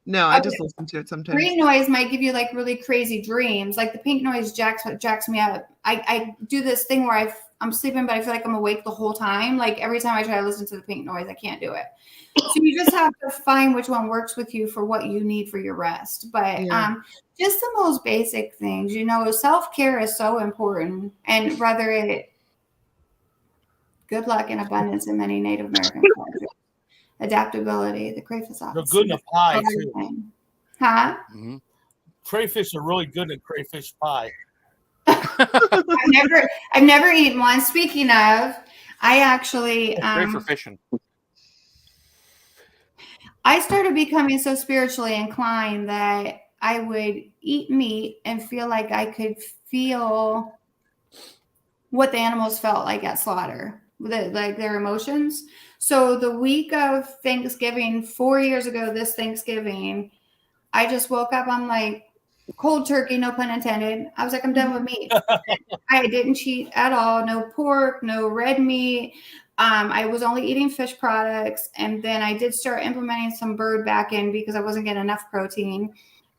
No, I just listen to it sometimes. Green noise might give you like really crazy dreams. Like the pink noise jacks me up. I do this thing where I'm sleeping, but I feel like I'm awake the whole time. Like every time I try to listen to the pink noise, I can't do it. So you just have to find which one works with you for what you need for your rest. But just the most basic things, self-care is so important. And good luck and abundance in many Native American cultures. Adaptability, the crayfish office. They're good in a pie too. Huh? Mm-hmm. Crayfish are really good at crayfish pie. I've never eaten one. Speaking of, I actually great for fishing. I started becoming so spiritually inclined that I would eat meat and feel like I could feel what the animals felt like at slaughter, like their emotions. So the week of Thanksgiving, 4 years ago, this Thanksgiving, I just woke up. I'm like, cold turkey, no pun intended. I was like, I'm done with meat. I didn't cheat at all. No pork, no red meat. I was only eating fish products. And then I did start implementing some bird back in because I wasn't getting enough protein.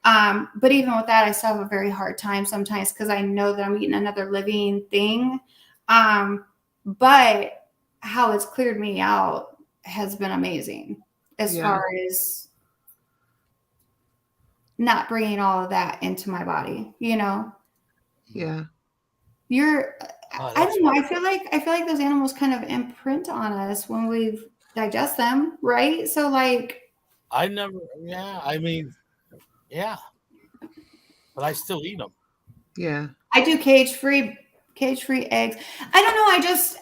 But even with that, I still have a very hard time sometimes because I know that I'm eating another living thing. But how it's cleared me out has been amazing as far as not bringing all of that into my body, Yeah. I don't know. I feel like those animals kind of imprint on us when we digest them, right? So like, but I still eat them. Yeah. I do cage-free eggs. I don't know. I just,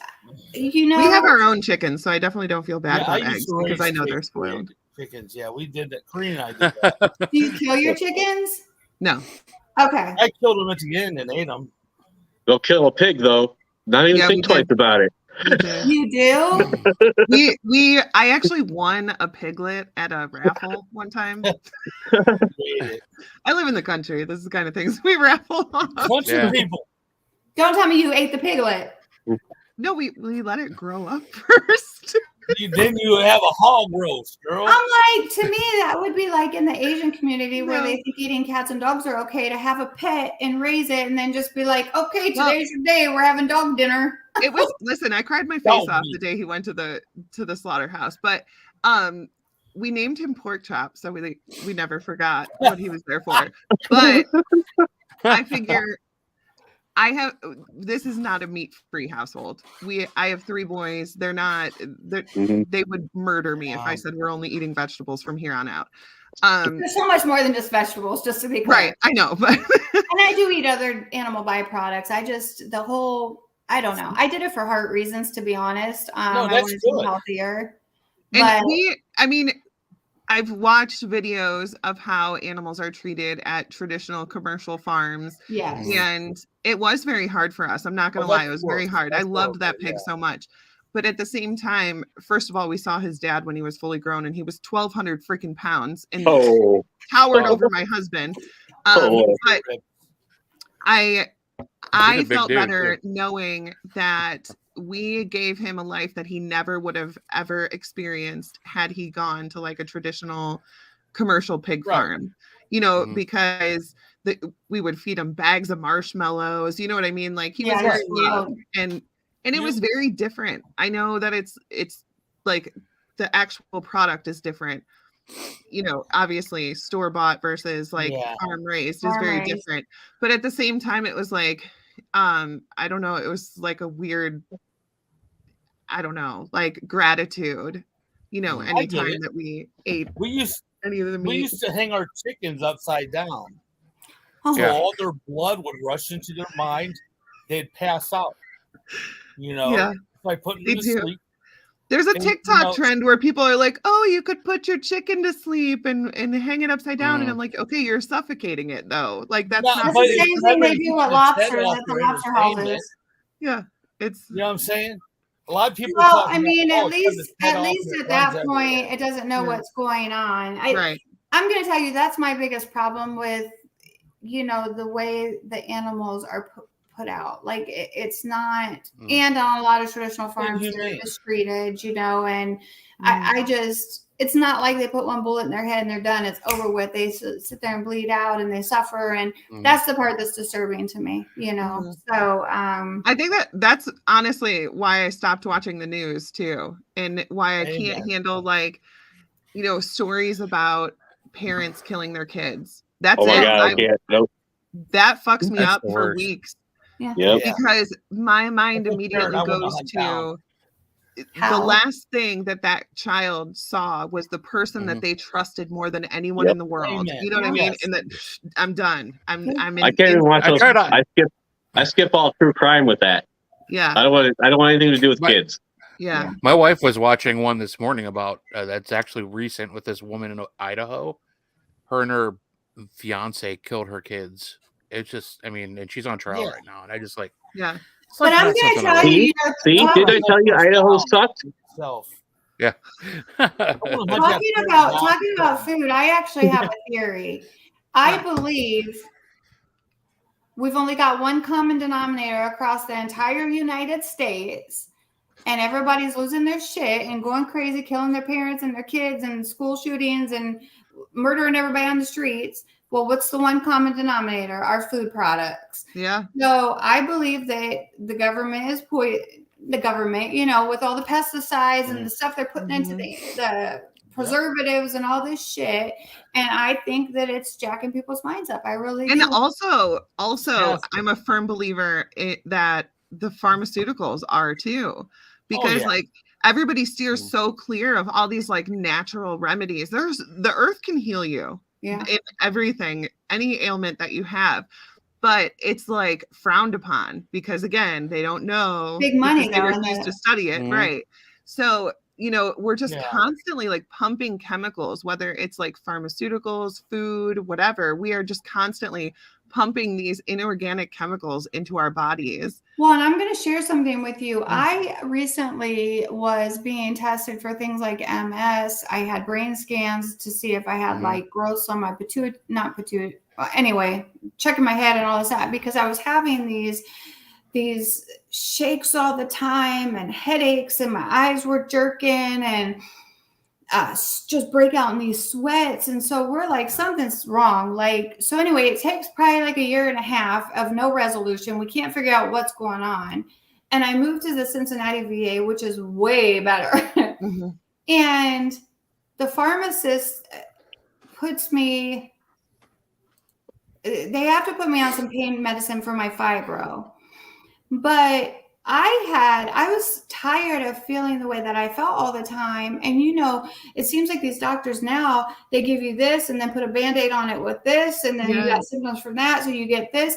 we have our own chickens, so I definitely don't feel bad about eggs because I know they're spoiled. Chickens, yeah, we did that. Karina and I did that. Do you kill your chickens? No. Okay. I killed them at the end and ate them. Go kill a pig though. Not even think twice about it. You do? I actually won a piglet at a raffle one time. I live in the country. This is the kind of things we raffle on. Country people. Don't tell me you ate the piglet. No, we let it grow up first. Then you have a hog roast, girl. I'm like, to me, that would be like in the Asian community where they think eating cats and dogs are okay, to have a pet and raise it and then just be like, okay, today's your day. We're having dog dinner. Listen, I cried my face off the day he went to the slaughterhouse, but we named him Pork Chop, so we never forgot what he was there for. But I figure this is not a meat-free household. I have 3 boys. They would murder me if I said we're only eating vegetables from here on out. There's so much more than just vegetables, just to be clear. Right, I know, but and I do eat other animal byproducts. I don't know. I did it for heart reasons, to be honest. I wanted to be healthier. And I've watched videos of how animals are treated at traditional commercial farms. Yes. And it was very hard for us. I'm not going to lie. It was very hard. I loved that pig so much. But at the same time, first of all, we saw his dad when he was fully grown and he was 1,200 freaking pounds and towered over my husband. But I felt better knowing that we gave him a life that he never would have ever experienced had he gone to like a traditional commercial pig farm, because we would feed him bags of marshmallows. You know what I mean? Like he was very loved, and it was very different. I know that it's like the actual product is different. Obviously store-bought versus like farm raised is very different. But at the same time, it was like, I don't know. It was like a weird, I don't know, like gratitude, anytime that we ate. We any of the meat. We used to hang our chickens upside down. Oh. So all their blood would rush into their mind. They'd pass out. By putting them to sleep. There's a TikTok trend where people are like, "Oh, you could put your chicken to sleep and hang it upside down," and I'm like, "Okay, you're suffocating it though. Like that's not the same thing they do with lobsters at the lobster houses." Yeah, it's you know what I'm saying. A lot of people. Well, I mean, at least at that point, it doesn't know what's going on. I'm going to tell you that's my biggest problem with, the way the animals are put out. Like it's not, and on a lot of traditional farms, they're mistreated, and I just, it's not like they put one bullet in their head and they're done. It's over with. They sit there and bleed out and they suffer. And that's the part that's disturbing to me, So I think that's honestly why I stopped watching the news too. And why I can't handle stories about parents killing their kids. That's it. God, I can't. Nope. That fucks me up for weeks. Yeah. Because my mind immediately goes to the last thing that child saw was the person that they trusted more than anyone in the world. Amen. You know what I mean? And that I'm done. I can't even watch those. I skip all true crime with that. Yeah. I don't want anything to do with kids. Yeah. My wife was watching one this morning about that's actually recent with this woman in Idaho. Her and her fiance killed her kids. It's just, and she's on trial right now, and I just yeah. But I'm going to tell you, see, did I tell you Idaho sucked? Yeah. Talking about food, I actually have a theory. I believe we've only got one common denominator across the entire United States, and everybody's losing their shit and going crazy, killing their parents and their kids, and school shootings and murdering everybody on the streets. Well, what's the one common denominator? Our food products. Yeah. So I believe that the government is with all the pesticides and the stuff they're putting into the preservatives and all this shit. And I think that it's jacking people's minds up. I really do. And also, I'm a firm believer that the pharmaceuticals are too, because everybody steers so clear of all these natural remedies. The earth can heal you. Yeah. In everything, any ailment that you have, but it's frowned upon because again, they don't know. Big money they refuse to study it, right? So we're just constantly pumping chemicals, whether it's pharmaceuticals, food, whatever. We are just constantly pumping these inorganic chemicals into our bodies. Well, and I'm going to share something with you. I recently was being tested for things like MS. I had brain scans to see if I had growths on my anyway, checking my head and all this that, because I was having these shakes all the time and headaches, and my eyes were jerking and just break out in these sweats. And so we're something's wrong. So anyway, it takes probably a year and a half of no resolution. We can't figure out what's going on. And I moved to the Cincinnati VA, which is way better. And the pharmacist they have to put me on some pain medicine for my fibro. But I was tired of feeling the way that I felt all the time. And, it seems like these doctors now, they give you this and then put a Band-Aid on it with this. And then you got symptoms from that. So you get this.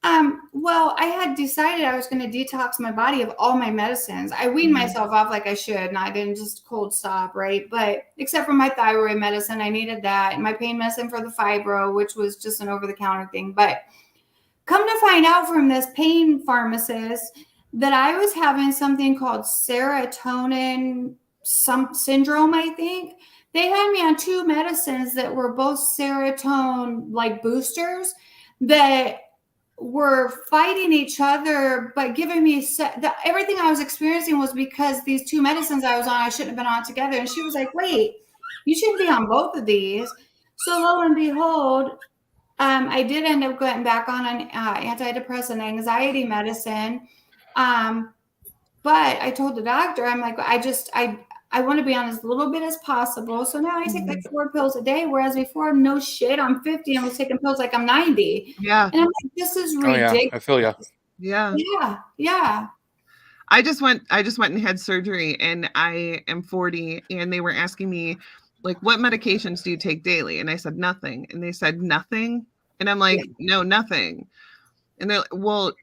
Well, I had decided I was going to detox my body of all my medicines. I weaned myself off like I should, and I didn't just cold stop, right? But except for my thyroid medicine, I needed that. And my pain medicine for the fibro, which was just an over-the-counter thing. But come to find out from this pain pharmacist that I was having something called serotonin syndrome, I think. They had me on 2 medicines that were both serotonin boosters that were fighting each other, but giving me everything I was experiencing was because these 2 medicines I was on, I shouldn't have been on together. And she was like, wait, you shouldn't be on both of these. So lo and behold, I did end up going back on an antidepressant anxiety medicine. But I told the doctor, I'm like, I want to be on as little bit as possible. So now I take 4 pills a day, whereas before, no shit, I'm 50 and I was taking pills like I'm 90. Yeah. And I'm like, this is ridiculous. Oh, yeah. I feel you. Yeah. Yeah. Yeah. I just went and had surgery, and I am 40, and they were asking me like, what medications do you take daily? And I said, nothing. And they said, nothing. And I'm like, no, nothing. And they're like, well,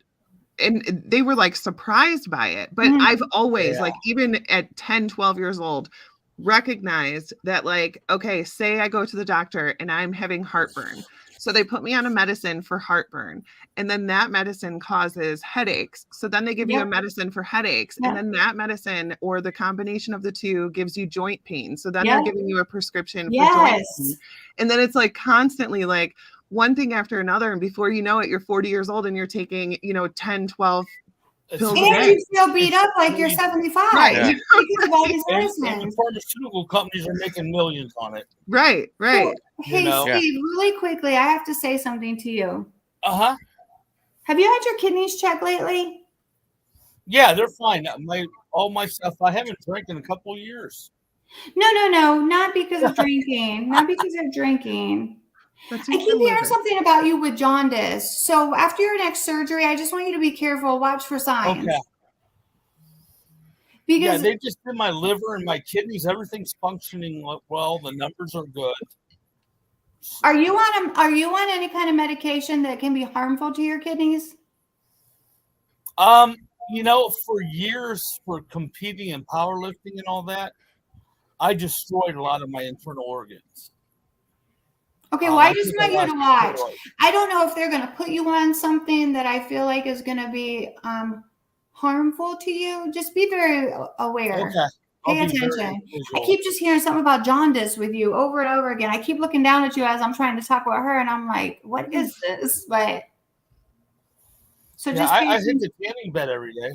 and they were like surprised by it. But I've always, like, even at 10, 12 years old, recognized that, like, okay, say I go to the doctor and I'm having heartburn. So they put me on a medicine for heartburn, and then that medicine causes headaches. So then they give you a medicine for headaches, and then that medicine or the combination of the two gives you joint pain. So then they're giving you a prescription for joint pain. And then it's like constantly like one thing after another. And before you know it, you're 40 years old and you're taking, 10, 12 pills a day. And you feel beat up like you're 75. Right. Yeah. Because of all these and medicines. the pharmaceutical companies are making millions on it. Right. So, hey, Steve, really quickly, I have to say something to you. Uh-huh. Have you had your kidneys checked lately? Yeah, they're fine. All my stuff, I haven't drank in a couple of years. No, not because of drinking. Not because of drinking. I keep hearing something about you with jaundice. So after your next surgery, I just want you to be careful. Watch for signs. Okay. Because they just did my liver and my kidneys. Everything's functioning well. The numbers are good. Are you on any kind of medication that can be harmful to your kidneys? For years, for competing in powerlifting and all that, I destroyed a lot of my internal organs. Okay, well, I just want you to watch. I don't know if they're going to put you on something that I feel like is going to be harmful to you. Just be very aware. Okay. Pay attention. I keep just hearing something about jaundice with you over and over again. I keep looking down at you as I'm trying to talk about her, and I'm like, what is this? But so just I hit the tanning bed every day.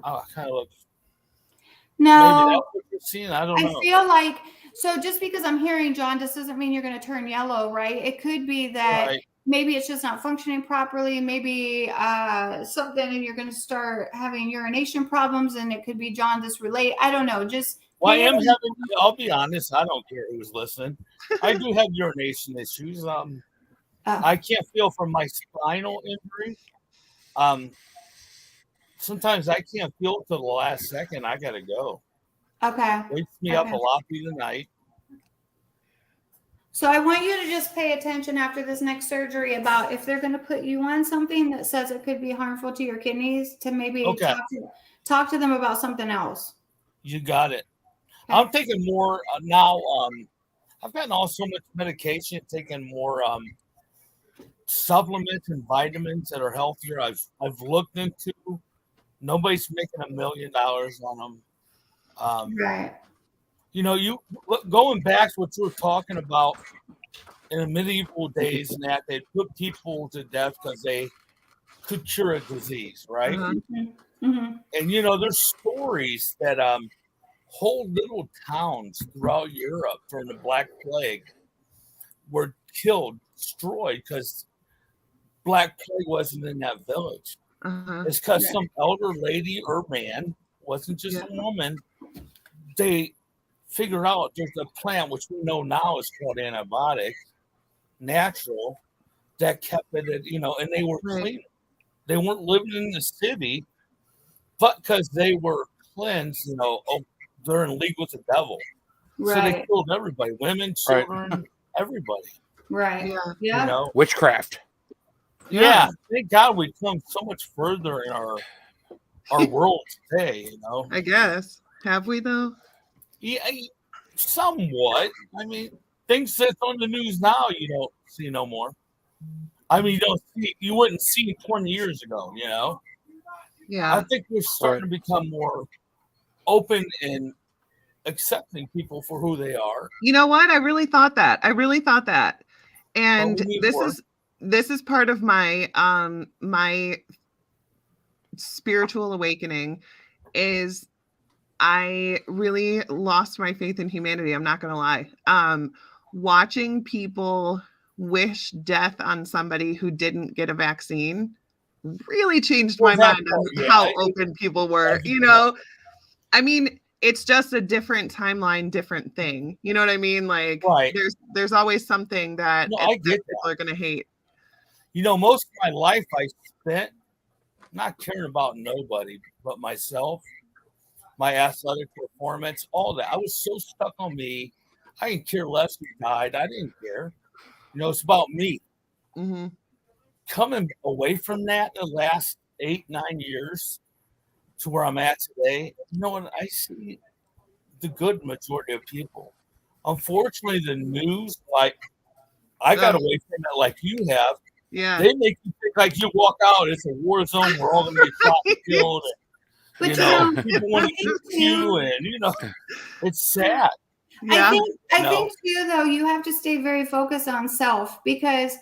Oh, I kind of look. No. Maybe that's what you're seeing. I don't know. I feel like, so just because I'm hearing jaundice doesn't mean you're going to turn yellow, right? It could be that maybe it's just not functioning properly. Maybe something, and you're going to start having urination problems, and it could be jaundice related. I don't know. Just I'll be honest. I don't care who's listening. I do have urination issues. I can't feel from my spinal injury. Sometimes I can't feel till the last second. I gotta go. Okay. Wakes me up a lot through the night. So I want you to just pay attention after this next surgery about if they're going to put you on something that says it could be harmful to your kidneys, to maybe talk to them about something else. You got it. Okay. I'm taking more now. I've gotten all so much medication, taking more supplements and vitamins that are healthier. I've looked into. Nobody's making $1 million on them. Right. You going back to what you were talking about in the medieval days, and that they put people to death because they could cure a disease, right? Mm-hmm. Mm-hmm. And there's stories that whole little towns throughout Europe during the Black Plague were killed, destroyed because Black Plague wasn't in that village. Uh-huh. It's because some elder lady or man, wasn't just a woman, they figure out there's a plant which we know now is called antibiotic, natural, that kept it at, and they were clean. They weren't living in the city, but because they were cleansed, they're in league with the devil. Right. So they killed everybody, women, children, everybody. Right. Yeah. Witchcraft. Yeah. Thank God we've come so much further in our world today, I guess. Have we though? Yeah, somewhat. I mean, things that's on the news now, you don't see no more. I mean, you wouldn't see 20 years ago, Yeah. I think we're starting to become more open and accepting people for who they are. You know what? I really thought that. And this is part of my my spiritual awakening is I really lost my faith in humanity. I'm not going to lie. Watching people wish death on somebody who didn't get a vaccine really changed my mind on how open people were. I mean, it's just a different timeline, different thing. You know what I mean? Like, there's always something that people are going to hate. Most of my life I spent not caring about nobody but myself, my athletic performance, all that. I was so stuck on me. I didn't care less who died. I didn't care. It's about me. Mm-hmm. Coming away from that in the last 8-9 years to where I'm at today, and I see the good majority of people. Unfortunately, the news, like I got away from it like you have. Yeah. They make you think like you walk out, it's a war zone. We're all going to get shot and killed. And, people want to eat you, and it's sad. Yeah. I think too, though, you have to stay very focused on self, because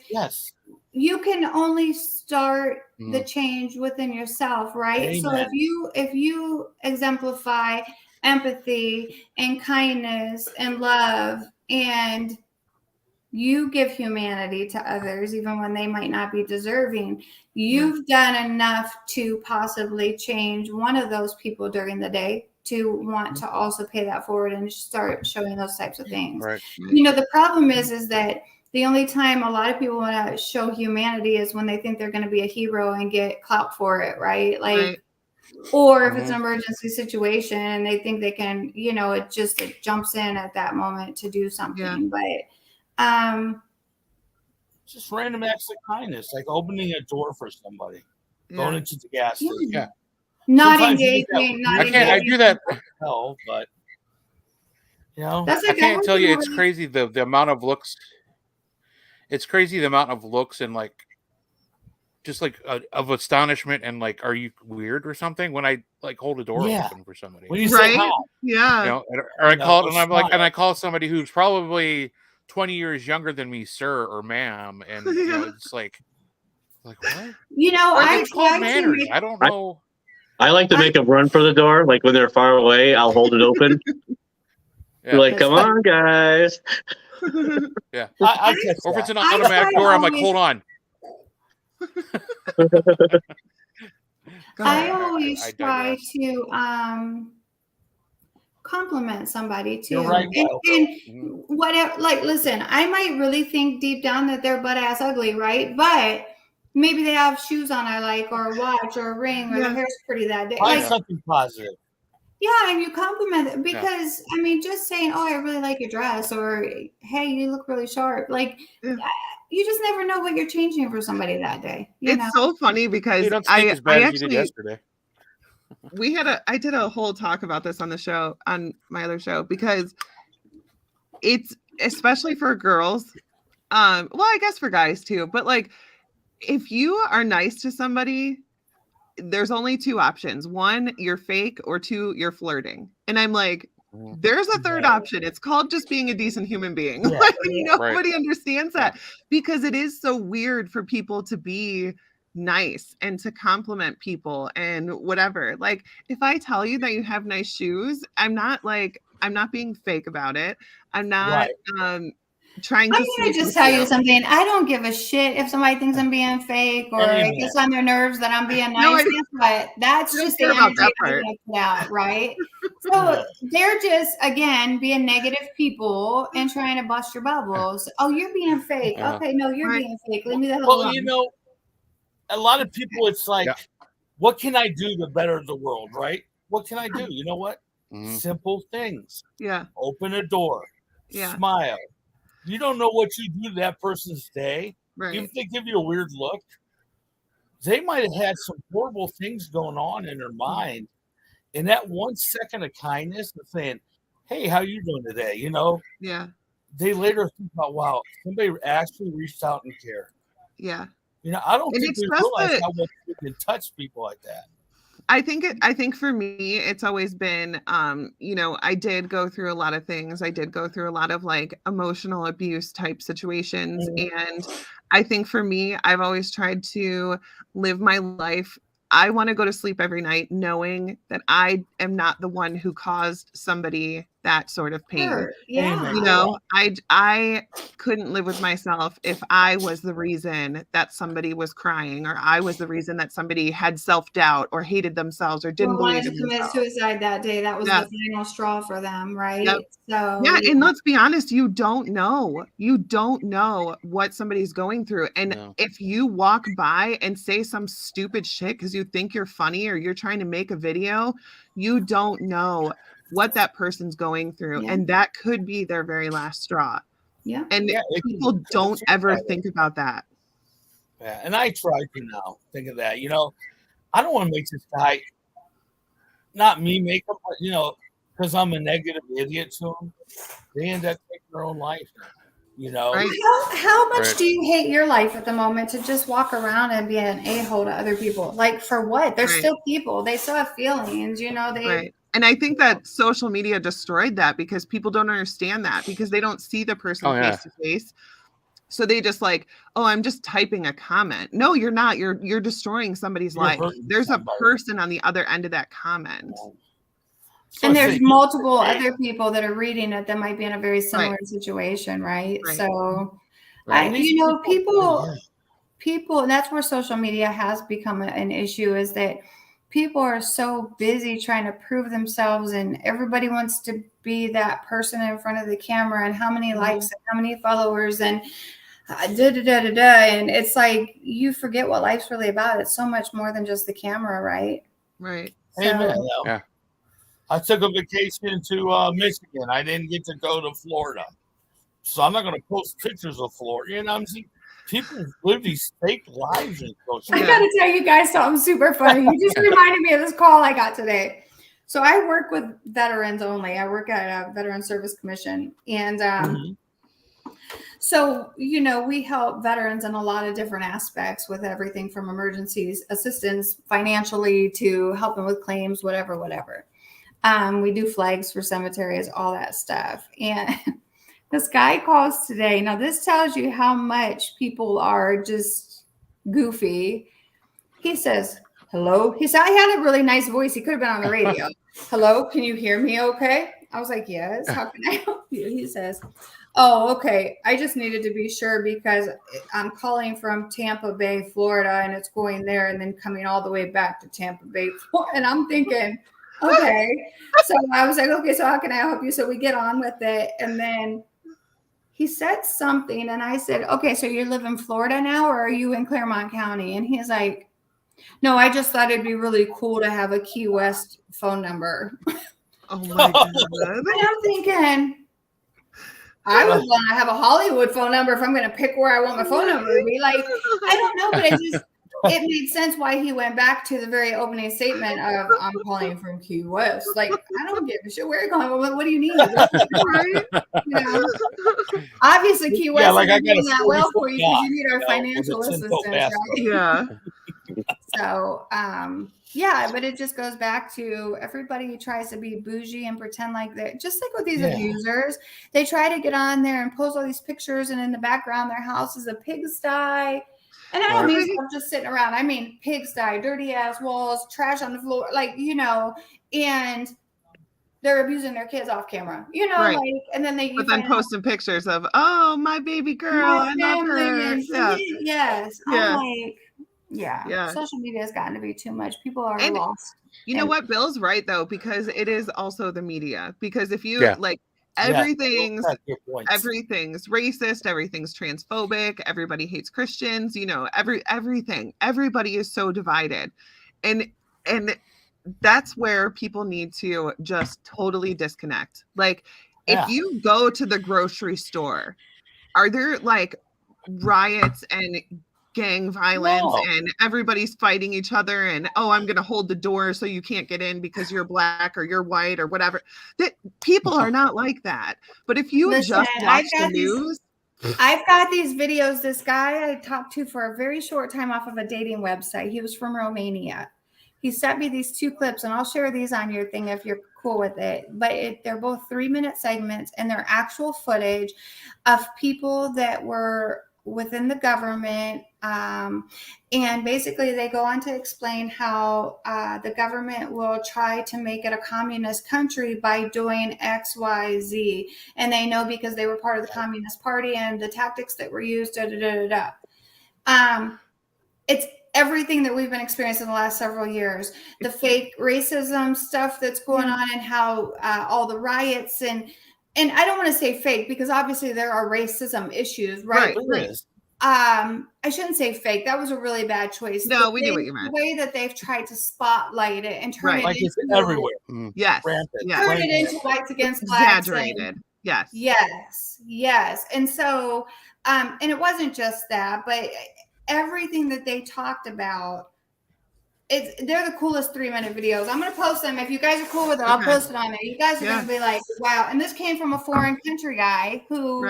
you can only start the change within yourself, right? Amen. So if you exemplify empathy and kindness and love, and you give humanity to others, even when they might not be deserving, you've done enough to possibly change one of those people during the day to want to also pay that forward and start showing those types of things. Right. The problem is that the only time a lot of people want to show humanity is when they think they're going to be a hero and get clout for it, right? Or if it's an emergency situation and they think they can, it jumps in at that moment to do something. But just random acts of kindness, like opening a door for somebody, going into the gas station. Yeah. Not Sometimes engaging. I do that. Hell, but That's I can't tell you. It's crazy the amount of looks. It's crazy the amount of looks and just of astonishment and are you weird or something when I hold a door open for somebody? When you say hi. Yeah. Or I call it, and I call somebody who's probably 20 years younger than me, sir or ma'am, and it's like what? I call manners. I don't know. I like to make them run for the door. Like when they're far away, I'll hold it open. Like, come on, guys. Yeah. Or if it's an automatic door, I'm like, hold on. I always try to compliment somebody too. You're right. And whatever, listen, I might really think deep down that they're butt ass ugly, right? But maybe they have shoes on I like, or a watch, or a ring, or their hair's pretty that day. Find something positive. Yeah, and you compliment it because just saying, "Oh, I really like your dress," or "Hey, you look really sharp," you just never know what you're changing for somebody that day. It's so funny because I actually yesterday. I did a whole talk about this on the show, on my other show, because it's especially for girls. Well, I guess for guys too, but if you are nice to somebody, there's only two options. One, you're fake, or two, you're flirting. And I'm like, there's a third option. It's called just being a decent human being. Nobody understands that, because it is so weird for people to be nice and to compliment people and whatever. If I tell you that you have nice shoes, I'm not being fake about it. I'm not trying to. I'm gonna just tell you something. I don't give a shit if somebody thinks I'm being fake, or it gets on their nerves that I'm being nice. But that's just the energy I'm gonna put out, right? So they're just, again, being negative people and trying to bust your bubbles. Oh, you're being fake. Okay, no, you're being fake. Leave me the hell alone. A lot of people, it's like, what can I do to better the world, right? What can I do? You know what? Simple things. Yeah. Open a door. Yeah. Smile. You don't know what you do to that person's day. Right. Even if they give you a weird look, they might have had some horrible things going on in their mind. And that 1 second of kindness of saying, "Hey, how you doing today?" Yeah. They later think about, wow, somebody actually reached out and cared. Yeah. I don't think we realize how much we can touch people like that. I think for me, it's always been, I did go through a lot of things. I did go through a lot of emotional abuse type situations. And I think for me, I've always tried to live my life. I want to go to sleep every night knowing that I am not the one who caused somebody that sort of pain. Sure. Yeah. I couldn't live with myself if I was the reason that somebody was crying, or I was the reason that somebody had self-doubt or hated themselves or didn't believe in commit suicide that day. That was the final straw for them, right? Yep. So and let's be honest, you don't know what somebody's going through. And if you walk by and say some stupid shit because you think you're funny or you're trying to make a video, you don't know what that person's going through, and that could be their very last straw. Yeah. And people don't ever think about that. Yeah, and I try to now think of that. I don't want to make this guy, not me make him, but because I'm a negative idiot to him, they end up taking their own life. Right. How much do you hate your life at the moment to just walk around and be an a-hole to other people? Like, for what? They're still people. They still have feelings. Right. And I think that social media destroyed that because people don't understand that, because they don't see the person face to face. So they just like, oh, I'm just typing a comment. No, you're not. You're destroying somebody's life. There's a person on the other end of that comment. And there's multiple other people that are reading it that might be in a very similar situation, right? So, people, and that's where social media has become an issue, is that people are so busy trying to prove themselves, and everybody wants to be that person in front of the camera, and how many likes and how many followers and and it's like you forget what life's really about. It's so much more than just the camera, right? Right. Amen. Yeah. I took a vacation to Michigan. I didn't get to go to Florida, so I'm not going to post pictures of Florida. I'm seeing people live these fake lives in social media. I got to tell you guys something super funny. You just reminded me of this call I got today. So I work with veterans only. I work at a Veteran Service Commission, and so we help veterans in a lot of different aspects with everything from emergencies assistance financially to helping with claims, whatever. We do flags for cemeteries, all that stuff. And this guy calls today. Now, this tells you how much people are just goofy. He says, hello. He said, I had a really nice voice. He could have been on the radio. Hello, can you hear me okay? I was like, yes. How can I help you? He says, oh, okay. I just needed to be sure because I'm calling from Tampa Bay, Florida, and it's going there and then coming all the way back to Tampa Bay, Florida. And I'm thinking, okay. So I was like, okay, so how can I help you? So we get on with it. And then he said something, and I said, okay, so you live in Florida now, or are you in Claremont County? And he's like, no, I just thought it'd be really cool to have a Key West phone number. Oh my God. And I'm thinking, I would want to have a Hollywood phone number if I'm going to pick where I want my phone number to be. Like, I don't know, but it made sense why he went back to the very opening statement of, I'm calling from Key West. Like, I don't give a shit where you're going. What do you need? Obviously, Key West is doing that well for you because you need our financial assistance, right? Yeah. So, but it just goes back to everybody tries to be bougie and pretend like they're just like with these abusers. They try to get on there and post all these pictures, and in the background, their house is a pigsty. And I don't mean stuff just sitting around. I mean pigsty, dirty ass walls, trash on the floor, and they're abusing their kids off camera, and then posting pictures of, oh, my baby girl, I love her. Yes. I'm like, yeah. Social media has gotten to be too much. People are lost. You know what? Bill's right though, because it is also the media. Because if you everything's racist, everything's transphobic, everybody hates Christians, everything. Everybody is so divided. And that's where people need to just totally disconnect. Like if you go to the grocery store, are there like riots and gang violence and everybody's fighting each other and I'm going to hold the door so you can't get in because you're black or you're white or whatever? That people are not like that. But if you just watch the news, I've got these videos. This guy I talked to for a very short time off of a dating website. He was from Romania. He sent me these 2 clips, and I'll share these on your thing if you're cool with it. But they're both 3-minute segments, and they're actual footage of people that were within the government. And basically they go on to explain how the government will try to make it a communist country by doing X, Y, Z. And they know because they were part of the Communist Party and the tactics that were used, It's everything that we've been experiencing the last several years, the fake racism stuff that's going on, and how all the riots and I don't want to say fake because obviously there are racism issues, right? I shouldn't say fake. That was a really bad choice. No, we knew what you meant. The way that they've tried to spotlight it and turn it like into it's everywhere. Yes. Rampant. Yes. Turn it into whites against blacks. Exaggerated. Yes. Yes. Yes. And so, and it wasn't just that, but everything that they talked about, they're the coolest 3-minute videos. I'm going to post them. If you guys are cool with it, I'll post it on there. You guys are going to be like, wow. And this came from a foreign country guy who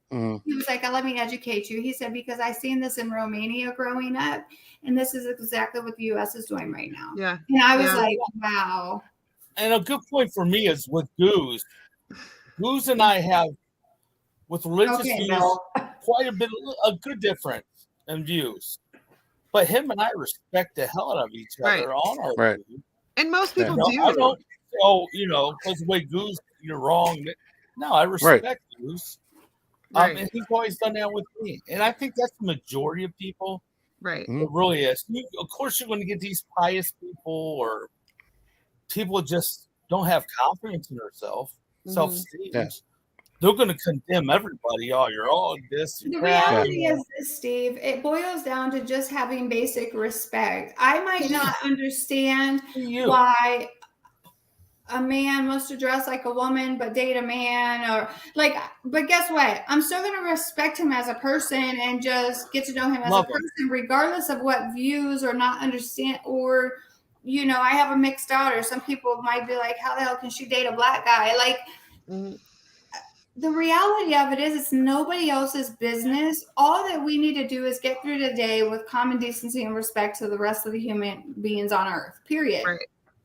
he was like, let me educate you. He said, because I seen this in Romania growing up, and this is exactly what the U.S. is doing right now. Yeah. And I was like, wow. And a good point for me is with Goose. Goose and I have, with religious views, quite a good difference in views. But him and I respect the hell out of each other on our view. And most people do. I don't, because the way Goose, you're wrong. No, I respect Goose. And he's always done that with me. And I think that's the majority of people. Right. It really is. Of course, you're going to get these pious people or people just don't have confidence in themselves, self-esteem. Yeah. They're going to condemn everybody. Oh, you're all this. The reality is this, Steve. It boils down to just having basic respect. I might not understand why a man wants to dress like a woman but date a man, or but guess what? I'm still going to respect him as a person and just get to know him as a person, regardless of what views or not understand. Or, I have a mixed daughter. Some people might be like, how the hell can she date a black guy? The reality of it is it's nobody else's business. All that we need to do is get through the day with common decency and respect to the rest of the human beings on earth, period.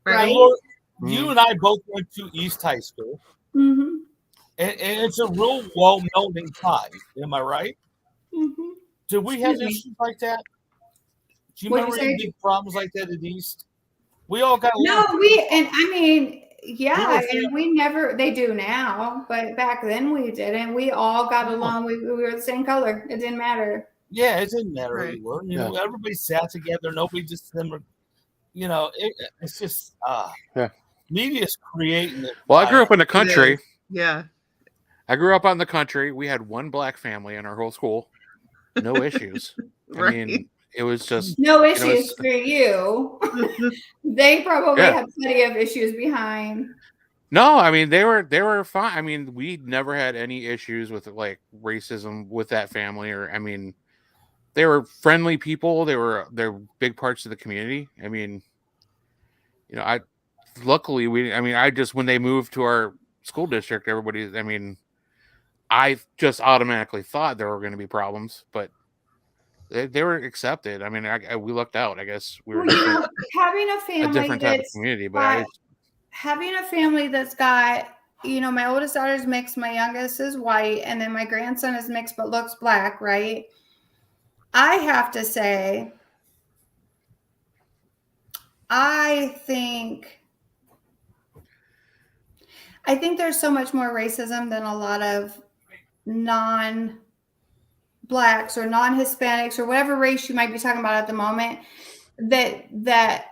Right? Lord, you and I both went to East High School. And it's a real well-known in time. Am I right? Did we have issues like that? Do you remember any big problems like that at East? We all got along. They do now, but back then we didn't. We all got along. We were the same color. It didn't matter. Yeah, it didn't matter who we were. Everybody sat together. Nobody just, it's just, media's creating it. Well, I grew up in the country. Yeah. I grew up on the country. We had one black family in our whole school. No issues. I mean, it was just no issues for you. They probably have plenty of issues behind. No, I mean they were fine. I mean, we never had any issues with racism with that family, or they were friendly people. They're big parts of the community. I mean, luckily when they moved to our school district, I just automatically thought there were going to be problems, but they were accepted. I mean, we lucked out. I guess we were having a family, different type of community, but having a family that's got, my oldest daughter's mixed, my youngest is white, and then my grandson is mixed but looks black, right? I have to say, I think there's so much more racism than a lot of non-blacks or non-Hispanics or whatever race you might be talking about at the moment that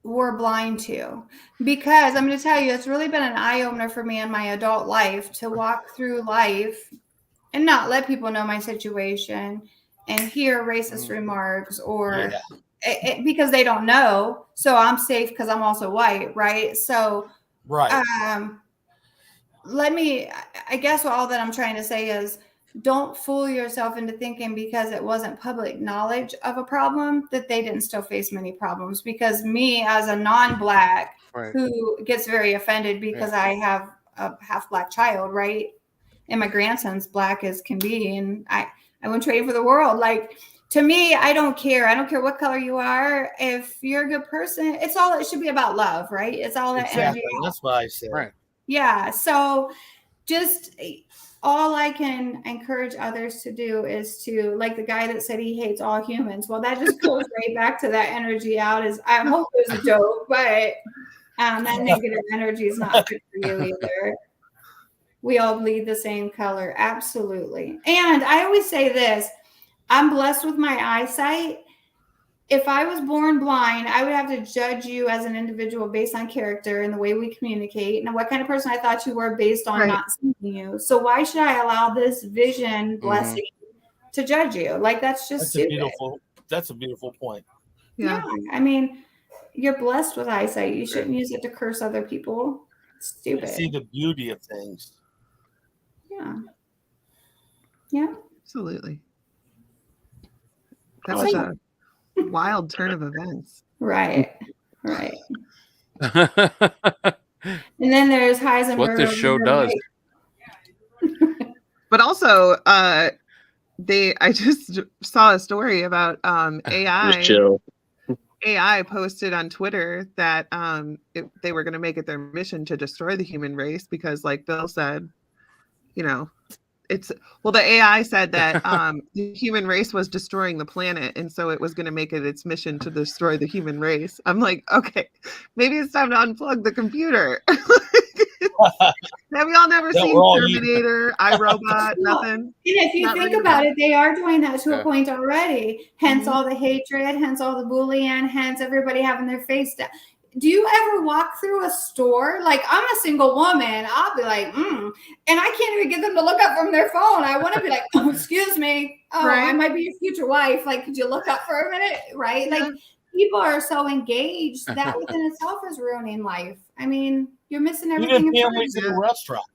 we're blind to. Because I'm going to tell you, it's really been an eye-opener for me in my adult life to walk through life and not let people know my situation and hear racist remarks or because they don't know. So I'm safe because I'm also white, right? So I guess all that I'm trying to say is don't fool yourself into thinking because it wasn't public knowledge of a problem that they didn't still face many problems. Because me as a non-black who gets very offended because I have a half black child, right? And my grandson's black as can be. And I wouldn't trade for the world. To me, I don't care. I don't care what color you are. If you're a good person, it should be about love, right? It's all that energy. That's what I said. Right. Yeah. So just all I can encourage others to do is to, like the guy that said he hates all humans. Well, that just goes right back to that energy out. I hope it was a joke, but that negative energy is not good for you either. We all bleed the same color. Absolutely. And I always say this, I'm blessed with my eyesight. If I was born blind, I would have to judge you as an individual based on character and the way we communicate and what kind of person I thought you were based on not seeing you. So why should I allow this vision blessing to judge you. Like that's just stupid. That's a beautiful point. Yeah. I mean, you're blessed with eyesight. You shouldn't use it to curse other people. It's stupid. See the beauty of things. Yeah. Yeah. Absolutely. That was a wild turn of events. Right. And then there's Heisenberg. That's what this show does. But also, I just saw a story about AI. Just chill. AI posted on Twitter that they were going to make it their mission to destroy the human race because, like Bill said, the AI said that the human race was destroying the planet, and so it was going to make it its mission to destroy the human race. I'm like, okay, maybe it's time to unplug the computer. Have y'all never seen Terminator, iRobot, nothing? And if you think about it, they are doing that to a point already. Hence all the hatred, hence all the bullying, hence everybody having their face down. Do you ever walk through a store? Like, I'm a single woman. I'll be like, and I can't even get them to look up from their phone. I want to be like, oh, excuse me. Oh, right. I might be your future wife. Like, could you look up for a minute? Right? Yeah. Like, people are so engaged that within itself is ruining life. I mean, you're missing everything. Even families in a restaurant,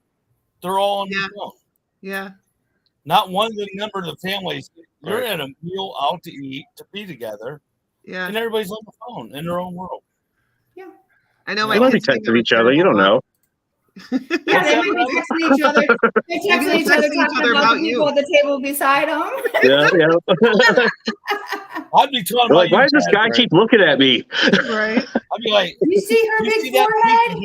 they're all on their phone. Yeah. Not one of the member of the families. You're at a meal out to eat, to be together. Yeah. And everybody's on the phone in their own world. Yeah. I know they might be texting each other. You don't know. Yeah, they might be texting each other. They're texting each other, talking about the people at the table beside them. Yeah. I'd be talking like, why does this guy keep looking at me? Right. I'd be like, you see her big forehead?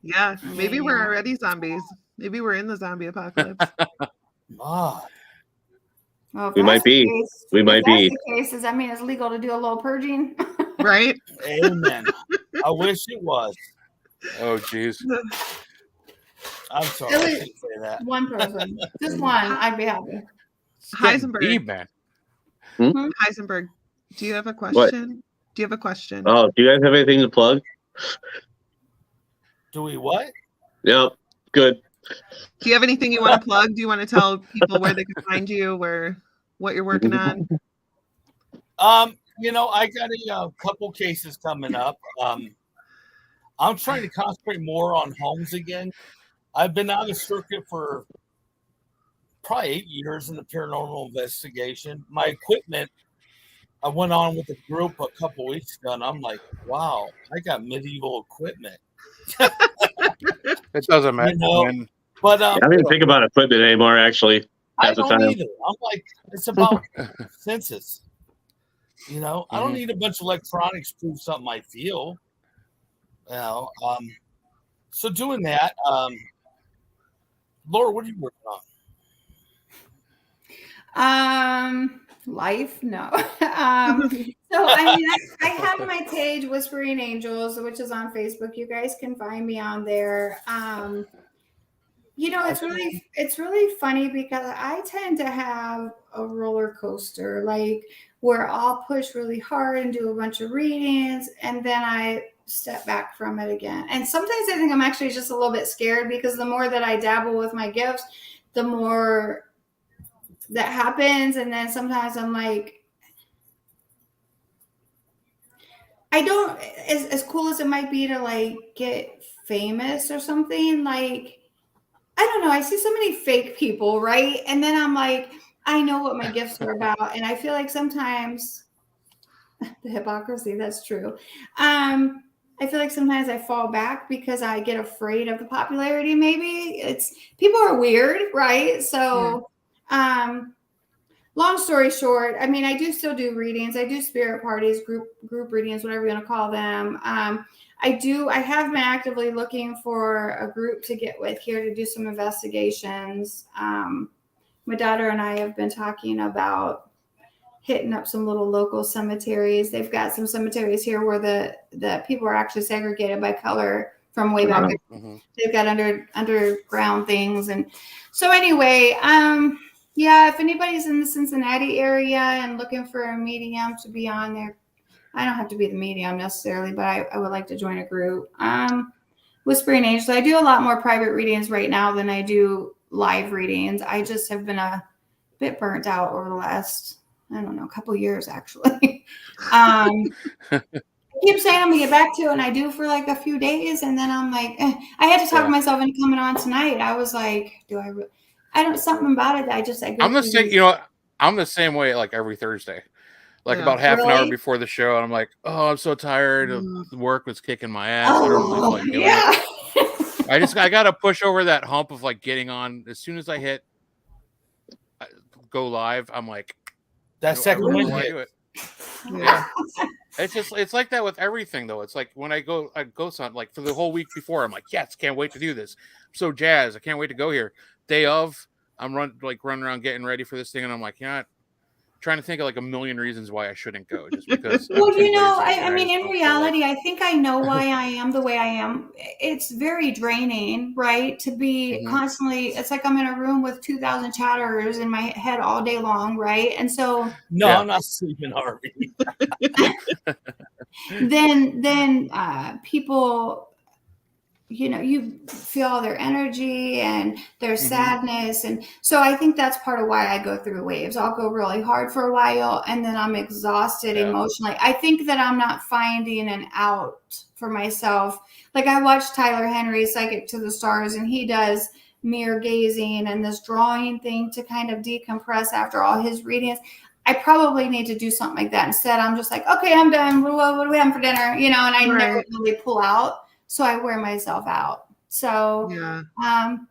Yeah, maybe we're already zombies. Maybe we're in the zombie apocalypse. Well, we might be. We might be. The case, does that mean it's legal to do a little purging? Right? Amen. I wish it was. Oh, jeez. I'm sorry. I can't say that. One person. Just one. I'd be happy. Heisenberg. Man. Heisenberg, do you have a question? What? Do you have a question? Oh, do you guys have anything to plug? Do we what? Yep. Good. Do you have anything you want to plug? Do you want to tell people where they can find you, what you're working on? I got a couple cases coming up. I'm trying to concentrate more on homes again. I've been out of circuit for probably 8 years in the paranormal investigation. My equipment, I went on with a group a couple weeks ago, and I'm like, wow, I got medieval equipment. It doesn't matter. But I don't even think about equipment anymore, actually. I don't either. I'm like, it's about senses. I don't need a bunch of electronics to prove something I feel. So doing that, Laura, what are you working on? Life? No. So I have my page Whispering Angels, which is on Facebook. You guys can find me on there. It's really funny because I tend to have a roller coaster, like where I'll push really hard and do a bunch of readings, and then I step back from it again. And sometimes I think I'm actually just a little bit scared because the more that I dabble with my gifts, the more that happens. And then sometimes I'm like, I don't, as cool as it might be to like get famous or something, like, I don't know. I see so many fake people, right? And then I'm like, I know what my gifts are about. And I feel like sometimes the hypocrisy, that's true. I feel like sometimes I fall back because I get afraid of the popularity. Maybe people are weird, right? So, long story short, I mean, I do still do readings. I do spirit parties, group readings, whatever you want to call them. I have been actively looking for a group to get with here to do some investigations. My daughter and I have been talking about hitting up some little local cemeteries. They've got some cemeteries here where the people are actually segregated by color from way back. Mm-hmm. They've got underground things. And so anyway, if anybody's in the Cincinnati area and looking for a medium to be on there, I don't have to be the medium necessarily, but I would like to join a group. Whispering Angels. I do a lot more private readings right now than I do live readings. I just have been a bit burnt out over the last, I don't know, a couple of years actually. I keep saying I'm gonna get back to it, and I do for like a few days, and then I'm like, I had to talk myself into coming on tonight. I was like, I don't, something about it that I'm the same, I'm the same way like every Thursday. Like about half an hour before the show, and I'm like, oh, I'm so tired. Work was kicking my ass. I don't really feel like doing it. I gotta push over that hump of like getting on. As soon as I hit go live, I'm like, that second one I do it. Yeah. It's like that with everything though. It's like when I go something like for the whole week before, I'm like, yes, can't wait to do this. I'm so jazzed. I can't wait to go here. Day of, I'm running around getting ready for this thing, and I'm like, trying to think of like a million reasons why I shouldn't go, just because. Well, I mean, in reality, I think I know why I am the way I am. It's very draining, right? To be constantly, it's like I'm in a room with 2,000 chatterers in my head all day long, right? And so, I'm not sleeping, Harvey. then people, you feel their energy and their sadness. And so I think that's part of why I go through waves. I'll go really hard for a while, and then I'm exhausted emotionally. I think that I'm not finding an out for myself. Like I watched Tyler Henry, Psychic to the Stars, and he does mirror gazing and this drawing thing to kind of decompress after all his readings. I probably need to do something like that. Instead, I'm just like, okay, I'm done. What are we having for dinner? And I never really pull out. So I wear myself out. So,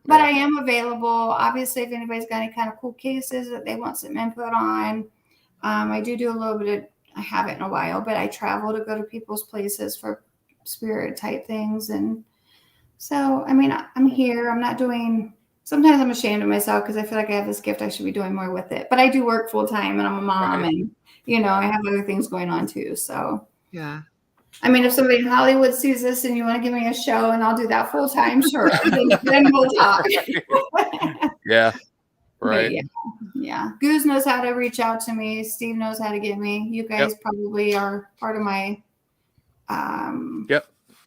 but I am available. Obviously, if anybody's got any kind of cool cases that they want some input on, I do a little bit of, I haven't in a while, but I travel to go to people's places for spirit type things. And so, I mean, I'm here. I'm not doing, sometimes I'm ashamed of myself because I feel like I have this gift. I should be doing more with it. But I do work full time, and I'm a mom, and, I have other things going on too. So, yeah. I mean, if somebody in Hollywood sees this and you want to give me a show and I'll do that full time, sure. then we'll talk. Yeah. Right. Yeah. Goose knows how to reach out to me. Steve knows how to get me. You guys probably are part of my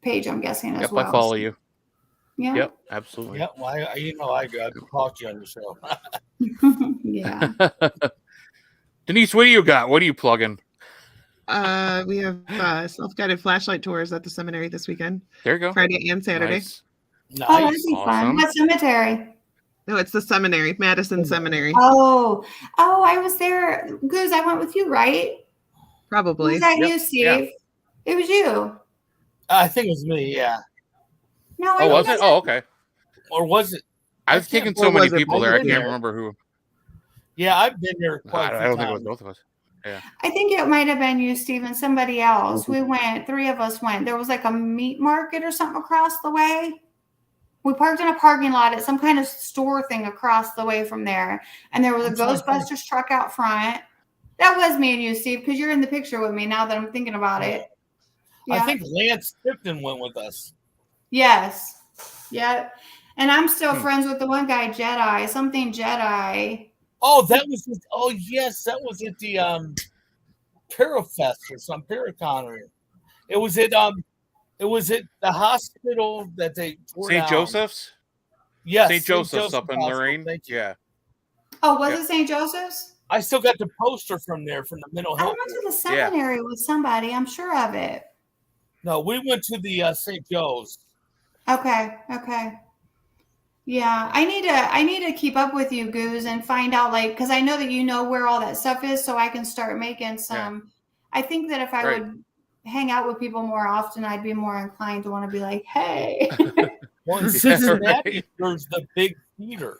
page, I'm guessing, as well. I follow you. Yeah. Yep. Absolutely. Yep. Well, I caught you on the show. Yeah. Denise, what do you got? What are you plugging? We have self-guided flashlight tours at the seminary this weekend. There you go. Friday and Saturday. Nice. Oh, that'd be fun. What cemetery? No, it's the seminary, Madison Seminary. Oh, I was there. Goose, I went with you, right? Probably. Was that you, Steve? Yeah. It was you. I think it was me, yeah. No, was it? Oh, okay. Or was it? I've taken so many people there, I can't remember who. Yeah, I've been there quite a few I don't times. think it was both of us. Yeah. I think it might have been you, Steve, and somebody else. We went, 3 of us went. There was like a meat market or something across the way. We parked in a parking lot at some kind of store thing across the way from there. And there was a Ghostbusters truck out front. That was me and you, Steve, because you're in the picture with me now that I'm thinking about it. Yeah. I think Lance Tipton went with us. Yes. Yeah. And I'm still friends with the one guy, Jedi. Oh, that was yes, that was at the Parafest or some Paracon. Or it was at the hospital that they tore St. down. Joseph's? Yes. St. Joseph's up in Lorraine. Yeah. Oh, was it St. Joseph's? I still got the poster from there from the mental health. I went to the seminary with somebody, I'm sure of it. No, we went to the St. Joe's. Okay. Yeah, I need to keep up with you, Goose, and find out, like, because I know that you know where all that stuff is, so I can start making some. Yeah. I think that if I would hang out with people more often, I'd be more inclined to want to be like, hey. Well, in Cincinnati, there's the big theater.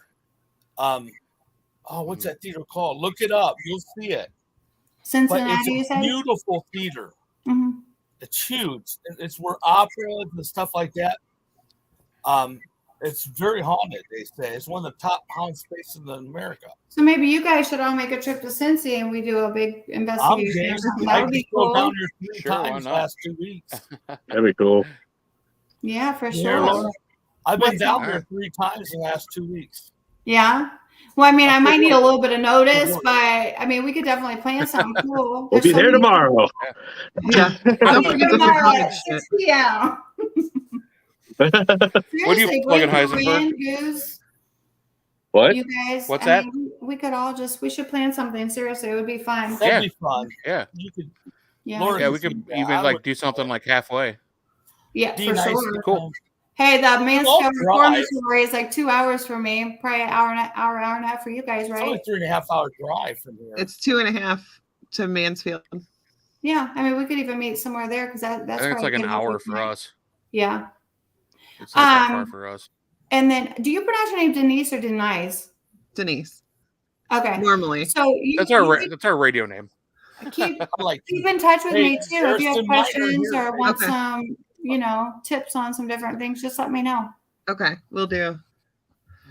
What's that theater called? Look it up. You'll see it. Cincinnati, you said? Beautiful theater. Mm-hmm. It's huge. It's where operas and stuff like that. It's very haunted, they say. It's one of the top haunted spaces in America. So maybe you guys should all make a trip to Cincy and we do a big investigation or something. That would be cool. Down there 3 times last 2 weeks. That'd be cool. Yeah, for sure. I've been down there 3 times in the last 2 weeks. Yeah. Well, I mean, I might need a little bit of notice, but I mean, we could definitely plan something cool. We'll be there tomorrow. Yeah. I'll be there tomorrow at 6 p.m. What are you plugging, Heisenberg? What? What? You guys, What's that? We could all we should plan something. Seriously, it would be fun. That'd be fun. Yeah. You could. Yeah. Laura, Yeah, we could even like do something like halfway. Yeah, for nice. sure. Cool. Hey, the Mansfield drive. Reformatory is like 2 hours for me. Probably an hour and a half for you guys, It's right? only 3.5 hour drive from here. It's 2.5 to Mansfield. Yeah, I mean, we could even meet somewhere there because that's. I think it's like an hour for us. Yeah. It's not that far for us. And then, do you pronounce your name Denise or Denise? Denise. Okay. Normally. So That's our radio name. Keep in touch with me too. If you have questions or want some, tips on some different things, just let me know. Okay, we'll do.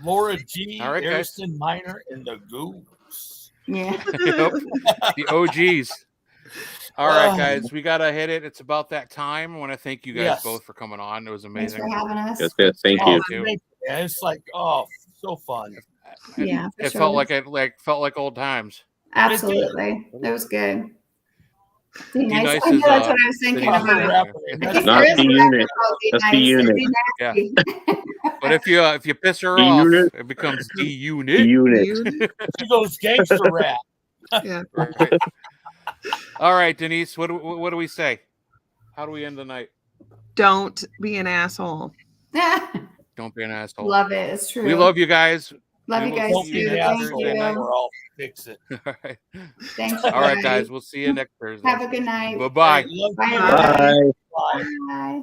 Laura G. All right, Harrison Minor and the Goose. Yeah. Yep. The OGs. All right, guys, we gotta hit it. It's about that time. I want to thank you guys both for coming on. It was amazing. Thanks for having us. Yes, thank you. Yeah, it's like so fun. Yeah, it felt like old times. Absolutely, it was good. Nice I know that's what I was thinking about. Not the unit. That's the unit. Yeah. But if you piss her off, it becomes the unit. She goes gangster rap. Yeah. Right. All right, Denise. What do we say? How do we end the night? Don't be an asshole. Don't be an asshole. Love it. It's true. We love you guys. Love you guys too. Thank you. I'll fix it. All right. Thanks. All right, guys. We'll see you next Thursday. Have a good night. Bye-bye. Bye. Bye. Bye.